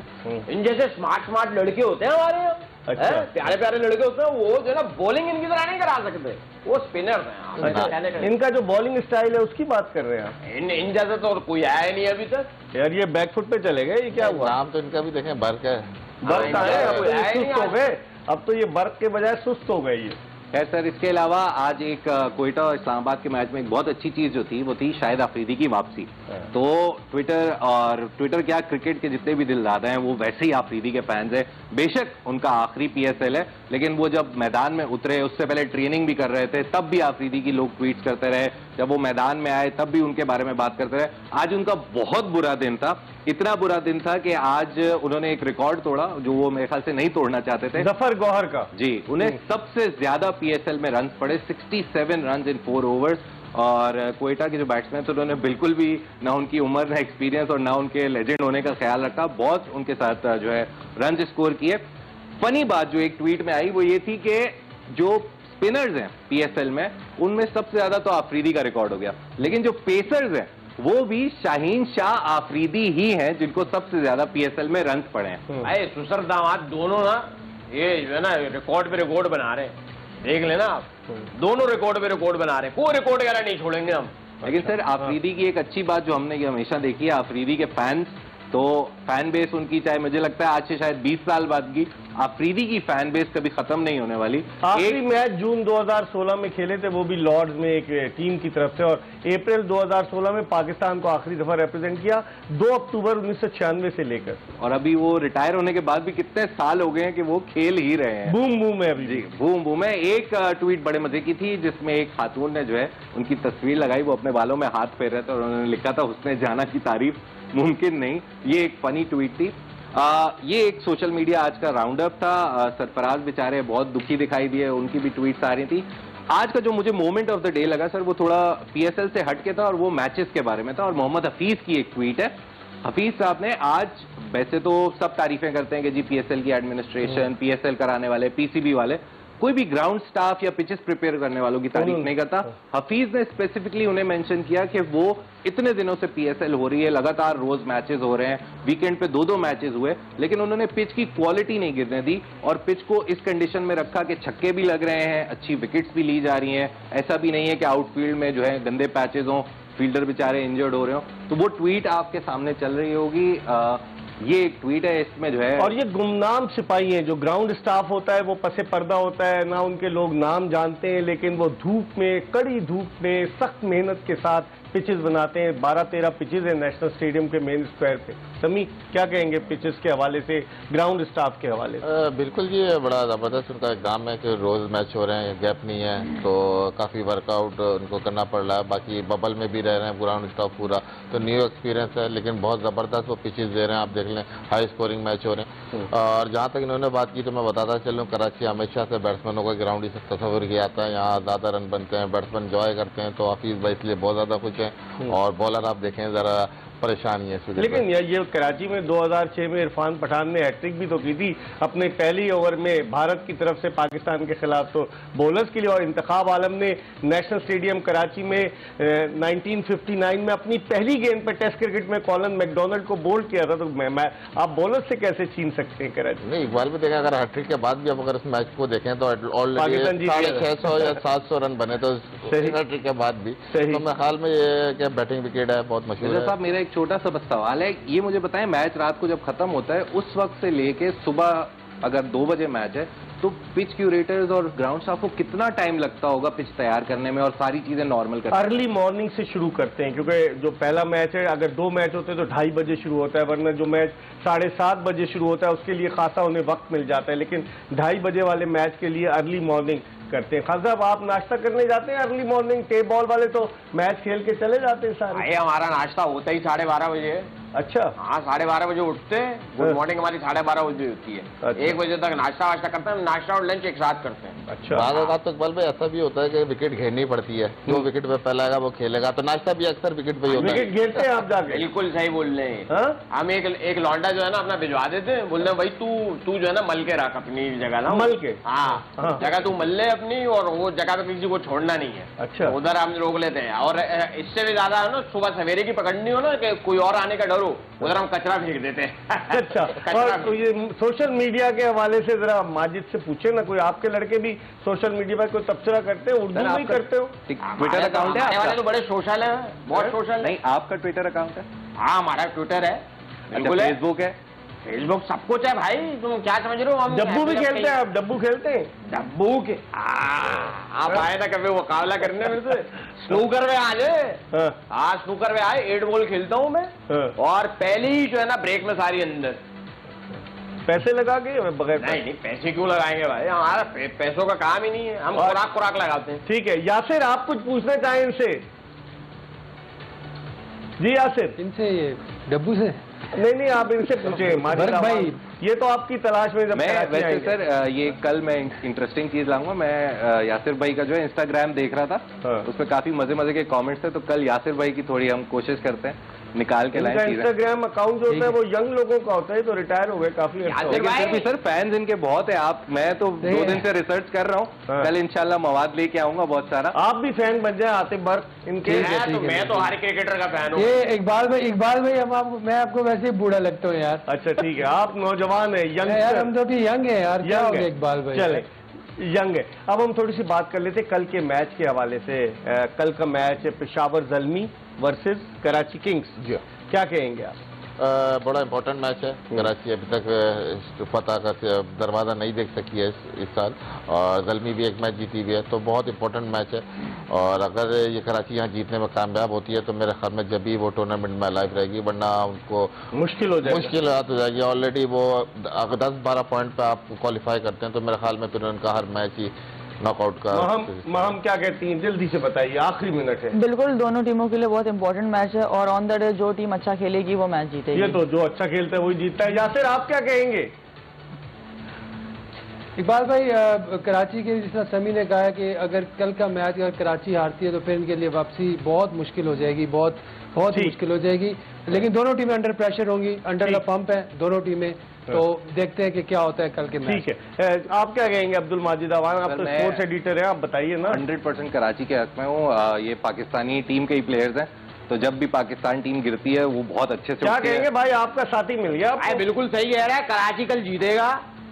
इन जैसे स्मार्ट लड़के होते हैं हमारे यहाँ, अच्छा, प्यारे प्यारे लड़के होते हैं, वो जो ना बॉलिंग इनकी तरह नहीं करा सकते, वो स्पिनर हैं। इनका जो बॉलिंग स्टाइल है उसकी बात कर रहे हैं। इन जैसे तो कोई आया नहीं अभी तक। यार ये बैकफुट पे चले गए, ये क्या हुआ? नाम तो इनका भी देखें, बर्क है। बर्क है, अब तो ये सुस्त हो गए, अब तो ये बर्क के बजाय सुस्त हो गए ये। खैर सर, इसके अलावा आज एक क्वेटा और इस्लामाबाद के मैच में एक बहुत अच्छी चीज जो थी वो थी शाहिद अफरीदी की वापसी। तो ट्विटर क्या, क्रिकेट के जितने भी दिलदादा हैं वो वैसे ही अफरीदी के फैंस हैं। बेशक उनका आखिरी PSL है, लेकिन वो जब मैदान में उतरे, उससे पहले ट्रेनिंग भी कर रहे थे, तब भी अफरीदी की लोग ट्वीट्स करते रहे। जब वो मैदान में आए तब भी उनके बारे में बात करते रहे। आज उनका बहुत बुरा दिन था, इतना बुरा दिन था कि आज उन्होंने एक रिकॉर्ड तोड़ा जो वो मेरे ख्याल से नहीं तोड़ना चाहते थे। जफर गौहर का। जी, उन्हें सबसे ज्यादा PSL में रन पड़े, 67 रन इन 4 ओवर्स। और क्वेटा के जो बैट्समैन थे उन्होंने बिल्कुल भी ना उनकी उम्र, ना एक्सपीरियंस और ना उनके लेजेंड होने का ख्याल रखा। बहुत उनके साथ जो है रन स्कोर किए। फनी बात जो एक ट्वीट में आई वो ये थी कि जो स्पिनर्स हैं PSL में, उनमें सबसे ज्यादा तो आफरीदी का रिकॉर्ड हो गया, लेकिन जो पेसर्स हैं वो भी शाहीन शाह आफरीदी ही हैं जिनको सबसे ज्यादा PSL में रन पड़े हैं। भाई सुसर दामाद दोनों ना, ये जो है ना रिकॉर्ड पे रिकॉर्ड बना रहे हैं। देख लेना आप, दोनों रिकॉर्ड पे रिकॉर्ड बना रहे हैं, कोई रिकॉर्ड वगैरह नहीं छोड़ेंगे हम। लेकिन सर आफरीदी की एक अच्छी बात जो हमने ये हमेशा देखी है, आफरीदी के फैंस, तो फैन बेस उनकी, चाहे मुझे लगता है आज से शायद 20 साल बाद की, आफरीदी की फैन बेस कभी खत्म नहीं होने वाली। आखिरी मैच जून 2016 में खेले थे, वो भी लॉर्ड्स में एक टीम की तरफ से, और अप्रैल 2016 में पाकिस्तान को आखिरी दफा रिप्रेजेंट किया 2 अक्टूबर 1996 से लेकर। और अभी वो रिटायर होने के बाद भी कितने साल हो गए हैं कि वो खेल ही रहे हैं। बूम बूम है अभी। जी, बूम बूम है। एक ट्वीट बड़े मजे की थी जिसमें एक खातून ने जो है उनकी तस्वीर लगाई, वो अपने बालों में हाथ फेर रहे थे और उन्होंने लिखा था हुस्ने जाना की तारीफ मुमकिन नहीं। ये एक फनी ट्वीट थी। ये एक सोशल मीडिया आज का राउंड अप था। सरफराज बेचारे बहुत दुखी दिखाई दिए, उनकी भी ट्वीट्स आ रही थी। आज का जो मुझे मोमेंट ऑफ द डे लगा सर, वो थोड़ा PSL से हटके था और वो मैचेस के बारे में था, और मोहम्मद हफीज की एक ट्वीट है। हफीज साहब ने आज, वैसे तो सब तारीफें करते हैं कि जी PSL की एडमिनिस्ट्रेशन, PSL कराने वाले, PCB वाले, कोई भी ग्राउंड स्टाफ या पिचेस प्रिपेयर करने वालों की तारीफ नहीं करता। हफीज ने स्पेसिफिकली उन्हें मेंशन किया कि वो इतने दिनों से PSL हो रही है, लगातार रोज मैचेस हो रहे हैं, वीकेंड पे 2-2 मैचेस हुए, लेकिन उन्होंने पिच की क्वालिटी नहीं गिरने दी और पिच को इस कंडीशन में रखा कि छक्के भी लग रहे हैं, अच्छी विकेट्स भी ली जा रही हैं। ऐसा भी नहीं है कि आउटफील्ड में जो है गंदे पैचेस हों, फील्डर बेचारे इंजर्ड हो रहे हो। तो वो ट्वीट आपके सामने चल रही होगी। ये एक ट्वीट है, इसमें जो है, और ये गुमनाम सिपाही हैं, जो ग्राउंड स्टाफ होता है वो पसे पर्दा होता है, ना उनके लोग नाम जानते हैं, लेकिन वो धूप में, कड़ी धूप में सख्त मेहनत के साथ पिचेस बनाते हैं। 12-13 पिचेस हैं नेशनल स्टेडियम के मेन स्क्वायर पे। समी, क्या कहेंगे पिचेस के हवाले से, ग्राउंड स्टाफ के हवाले से? बिल्कुल जी, बड़ा ज़बरदस्त उनका काम है कि रोज़ मैच हो रहे हैं, गैप नहीं है, तो काफ़ी वर्कआउट उनको करना पड़ रहा है। बाकी बबल में भी रह रहे हैं ग्राउंड स्टाफ पूरा, तो न्यू एक्सपीरियंस है, लेकिन बहुत ज़बरदस्त वो पिचेस दे रहे हैं। आप देख लें, हाई स्कोरिंग मैच हो रहे हैं। और जहाँ तक इन्होंने बात की तो मैं बताता चलूँ, कराची हमेशा से बैट्समैनों का ग्राउंड ही से तस्वर किया आता है, यहाँ ज़्यादा रन बनते हैं, बैट्समैन इंजॉय करते हैं, तो हफीज़ भाई इसलिए बहुत ज़्यादा खुश हैं। और बॉलर आप देखें ज़रा परेशानी है। लेकिन ये कराची में 2006 में इरफान पठान ने हैट्रिक भी तो की थी अपने पहली ओवर में भारत की तरफ से पाकिस्तान के खिलाफ, तो बॉलर्स के लिए। और इंतखाब आलम ने नेशनल स्टेडियम कराची में 1959 में अपनी पहली गेंद पर टेस्ट क्रिकेट में कॉलन मैकडोनल्ड को बोल्ड किया था। तो आप बॉलर से कैसे छीन सकते हैं कराची? नहीं, इकबाल भी देखें, अगर हैट्रिक के बाद भी अब अगर इस मैच को देखें तो ऑलरेडी 650 या 700 रन बने, तो हैट्रिक के बाद भी। तो मेरे ख्याल में ये क्या बैटिंग विकेट है, बहुत मशहूर है। साहब मेरा एक छोटा सा बस सवाल है, ये मुझे बताएं, मैच रात को जब खत्म होता है उस वक्त से लेके सुबह अगर 2 बजे मैच है, तो पिच क्यूरेटर्स और ग्राउंड स्टाफ को कितना टाइम लगता होगा पिच तैयार करने में और सारी चीजें नॉर्मल करने में? अर्ली मॉर्निंग से शुरू करते हैं, क्योंकि जो पहला मैच है, अगर 2 मैच होते हैं तो 2:30 बजे शुरू होता है, वरना जो मैच 7:30 बजे शुरू होता है उसके लिए खासा उन्हें वक्त मिल जाता है। लेकिन 2:30 बजे वाले मैच के लिए अर्ली मॉर्निंग करते हैं। खान साहब, आप नाश्ता करने जाते हैं अर्ली मॉर्निंग? टेप बॉल वाले तो मैच खेल के चले जाते हैं सारे। हमारा नाश्ता होता ही 12:30 बजे। अच्छा। हाँ, 12:30 बजे उठते हैं। गुड मॉर्निंग हमारी 12:30 बजे होती है। अच्छा। 1 बजे तक नाश्ता वाश्ता करते हैं, नाश्ता और लंच एक साथ करते हैं। अच्छा। बात तो इकबाल भाई ऐसा भी होता है कि विकेट घेरनी पड़ती है, जो विकेट पे पहला आएगा वो खेलेगा, तो नाश्ता भी अक्सर विकेट पे ही होता है। विकेट घेरते हैं आप जाके? बिल्कुल सही बोल रहे हैं। हम एक लौंडा जो है ना अपना भिजवा देते हैं, बोलते हैं भाई तू जो है ना मल के रख अपनी जगह ना, मल के। हाँ, जगह तू मल ले अपनी, और वो जगह पे किसी को छोड़ना नहीं है। अच्छा। उधर हम रोक लेते हैं। और इससे भी ज्यादा है ना, सुबह सवेरे की पकड़नी हो ना कि कोई और आने का डर हो, उधर हम कचरा फेंक देते हैं। अच्छा। और तो ये सोशल मीडिया के हवाले से जरा माजिद से पूछे ना, कोई आपके लड़के भी सोशल मीडिया पर कोई तबसरा करते हैं? उर्दू में करते हो? ट्विटर अकाउंट है आपका? तो बड़े सोशल है, बहुत सोशल। नहीं, आपका ट्विटर अकाउंट है? हाँ, हमारा ट्विटर है, बिल्कुल। फेसबुक है? फेसबुक सब कुछ है भाई, तुम क्या समझ रहे हो? हम डब्बू भी खेलते हैं आप? डब्बू खेलते हैं? डब्बू के आप आए ना कभी मुकाबला करने मेरे से? स्नूकर में आ जाए। हाँ। हाँ स्नूकर में आए, 8 बॉल खेलता हूँ मैं। हाँ। और पहले ही जो है ना ब्रेक में सारी अंदर। पैसे लगा के बगैर? नहीं पैसे क्यों लगाएंगे भाई, हमारा पैसों का काम ही नहीं है, हम खुराक लगाते हैं। ठीक है यासिर, आप कुछ पूछना चाहें इनसे? जी यासिर। इनसे ये डब्बू से नहीं आप इनसे पूछे माजिद भाई, ये तो आपकी तलाश में जब मैं कराची वैसे आएंगे। सर ये कल मैं इंटरेस्टिंग चीज लाऊंगा। मैं यासिर भाई का जो है इंस्टाग्राम देख रहा था, हाँ। उसमें काफी मजे के कमेंट्स थे, तो कल यासिर भाई की थोड़ी हम कोशिश करते हैं निकाल के लाएं इनका चीजें। इंस्टाग्राम अकाउंट जो होता है वो यंग लोगों का होता है, तो रिटायर हो गए काफी अच्छा हो यासिर गया। भाई- लेकिन फिर भी सर फैंस इनके बहुत है। आप मैं तो 2 दिन से रिसर्च कर रहा हूँ, हाँ। कल इंशाल्लाह मवाद लेके आऊंगा बहुत सारा। आप भी फैन बन जाए आतिफ बर्क इनके। मैं तो हर क्रिकेटर का फैन हूँ। ये इकबाल भाई हम आपको, मैं आपको वैसे ही बूढ़ा लगता हूँ यार। अच्छा ठीक है, आप नौजवान है, यंग यार हम तो भी यंग है यार, क्या हो गया इकबाल भाई? चले यंग है। अब हम थोड़ी सी बात कर लेते कल के मैच के हवाले से। कल का मैच है पेशावर ज़ल्मी वर्सेस कराची किंग्स। क्या कहेंगे आप? बड़ा इंपॉर्टेंट मैच है। कराची अभी तक फतह का दरवाज़ा नहीं देख सकी है इस साल, और ज़ल्मी भी एक मैच जीती हुई है, तो बहुत इंपॉर्टेंट मैच है। और अगर ये कराची यहाँ जीतने में कामयाब होती है तो मेरे ख्याल में जब भी वो टूर्नामेंट में लाइव रहेगी, वरना उनको मुश्किल हो जाएगी। मुश्किल हो जाएगी। ऑलरेडी वो अगर 10-12 पॉइंट पे आप क्वालिफाई करते हैं तो मेरे ख्याल में फिर उनका हर मैच ही नॉकआउट का। महम क्या कहती हैं, जल्दी से बताइए, आखिरी मिनट है। बिल्कुल दोनों टीमों के लिए बहुत इंपॉर्टेंट मैच है और ऑन द डे जो टीम अच्छा खेलेगी वो मैच जीतेगी। ये तो जो अच्छा खेलता है वही जीतता है। यासिर आप क्या कहेंगे? इकबाल भाई कराची के जिस तरह समी ने कहा है कि अगर कल का मैच अगर कराची हारती है तो फिर इनके लिए वापसी बहुत मुश्किल हो जाएगी, बहुत ठीक। मुश्किल हो जाएगी। लेकिन दोनों टीमें अंडर प्रेशर होंगी, अंडर द ठीक। पंप है दोनों टीमें, तो देखते हैं कि क्या होता है कल के मैच। ठीक है, आप क्या कहेंगे अब्दुल माजिद अवान? आप सर, तो मैं- स्पोर्ट्स एडिटर हैं, आप बताइए ना। 100% कराची के हक में हूँ। ये पाकिस्तानी टीम के ही प्लेयर्स हैं, तो जब भी पाकिस्तान टीम गिरती है वो बहुत अच्छे से क्या उठती है। कहेंगे भाई, आपका साथी मिल गया आपको? भाई बिल्कुल सही कह रहा है, कराची कल जीतेगा।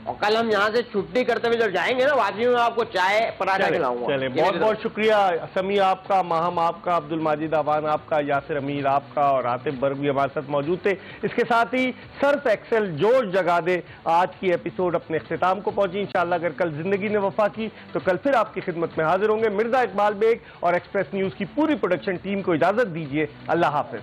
और कल हम यहाँ से छुट्टी करते हुए जब जाएंगे ना, वाकई में आपको चाय पराठा खिलाऊंगा। चले बहुत बहुत शुक्रिया समी आपका, महम आपका, अब्दुल माजिद अवान आपका, यासिर अमीर आपका और आतिफ बर्ग भी हमारे साथ मौजूद थे। इसके साथ ही सर्फ एक्सेल जोश जगा दे आज की एपिसोड अपने इख्तिताम को पहुंची। इंशाल्लाह अगर कल जिंदगी ने वफा की तो कल फिर आपकी खिदमत में हाजिर होंगे। मिर्जा इकबाल बेग और एक्सप्रेस न्यूज की पूरी प्रोडक्शन टीम को इजाजत दीजिए। अल्लाह हाफिज।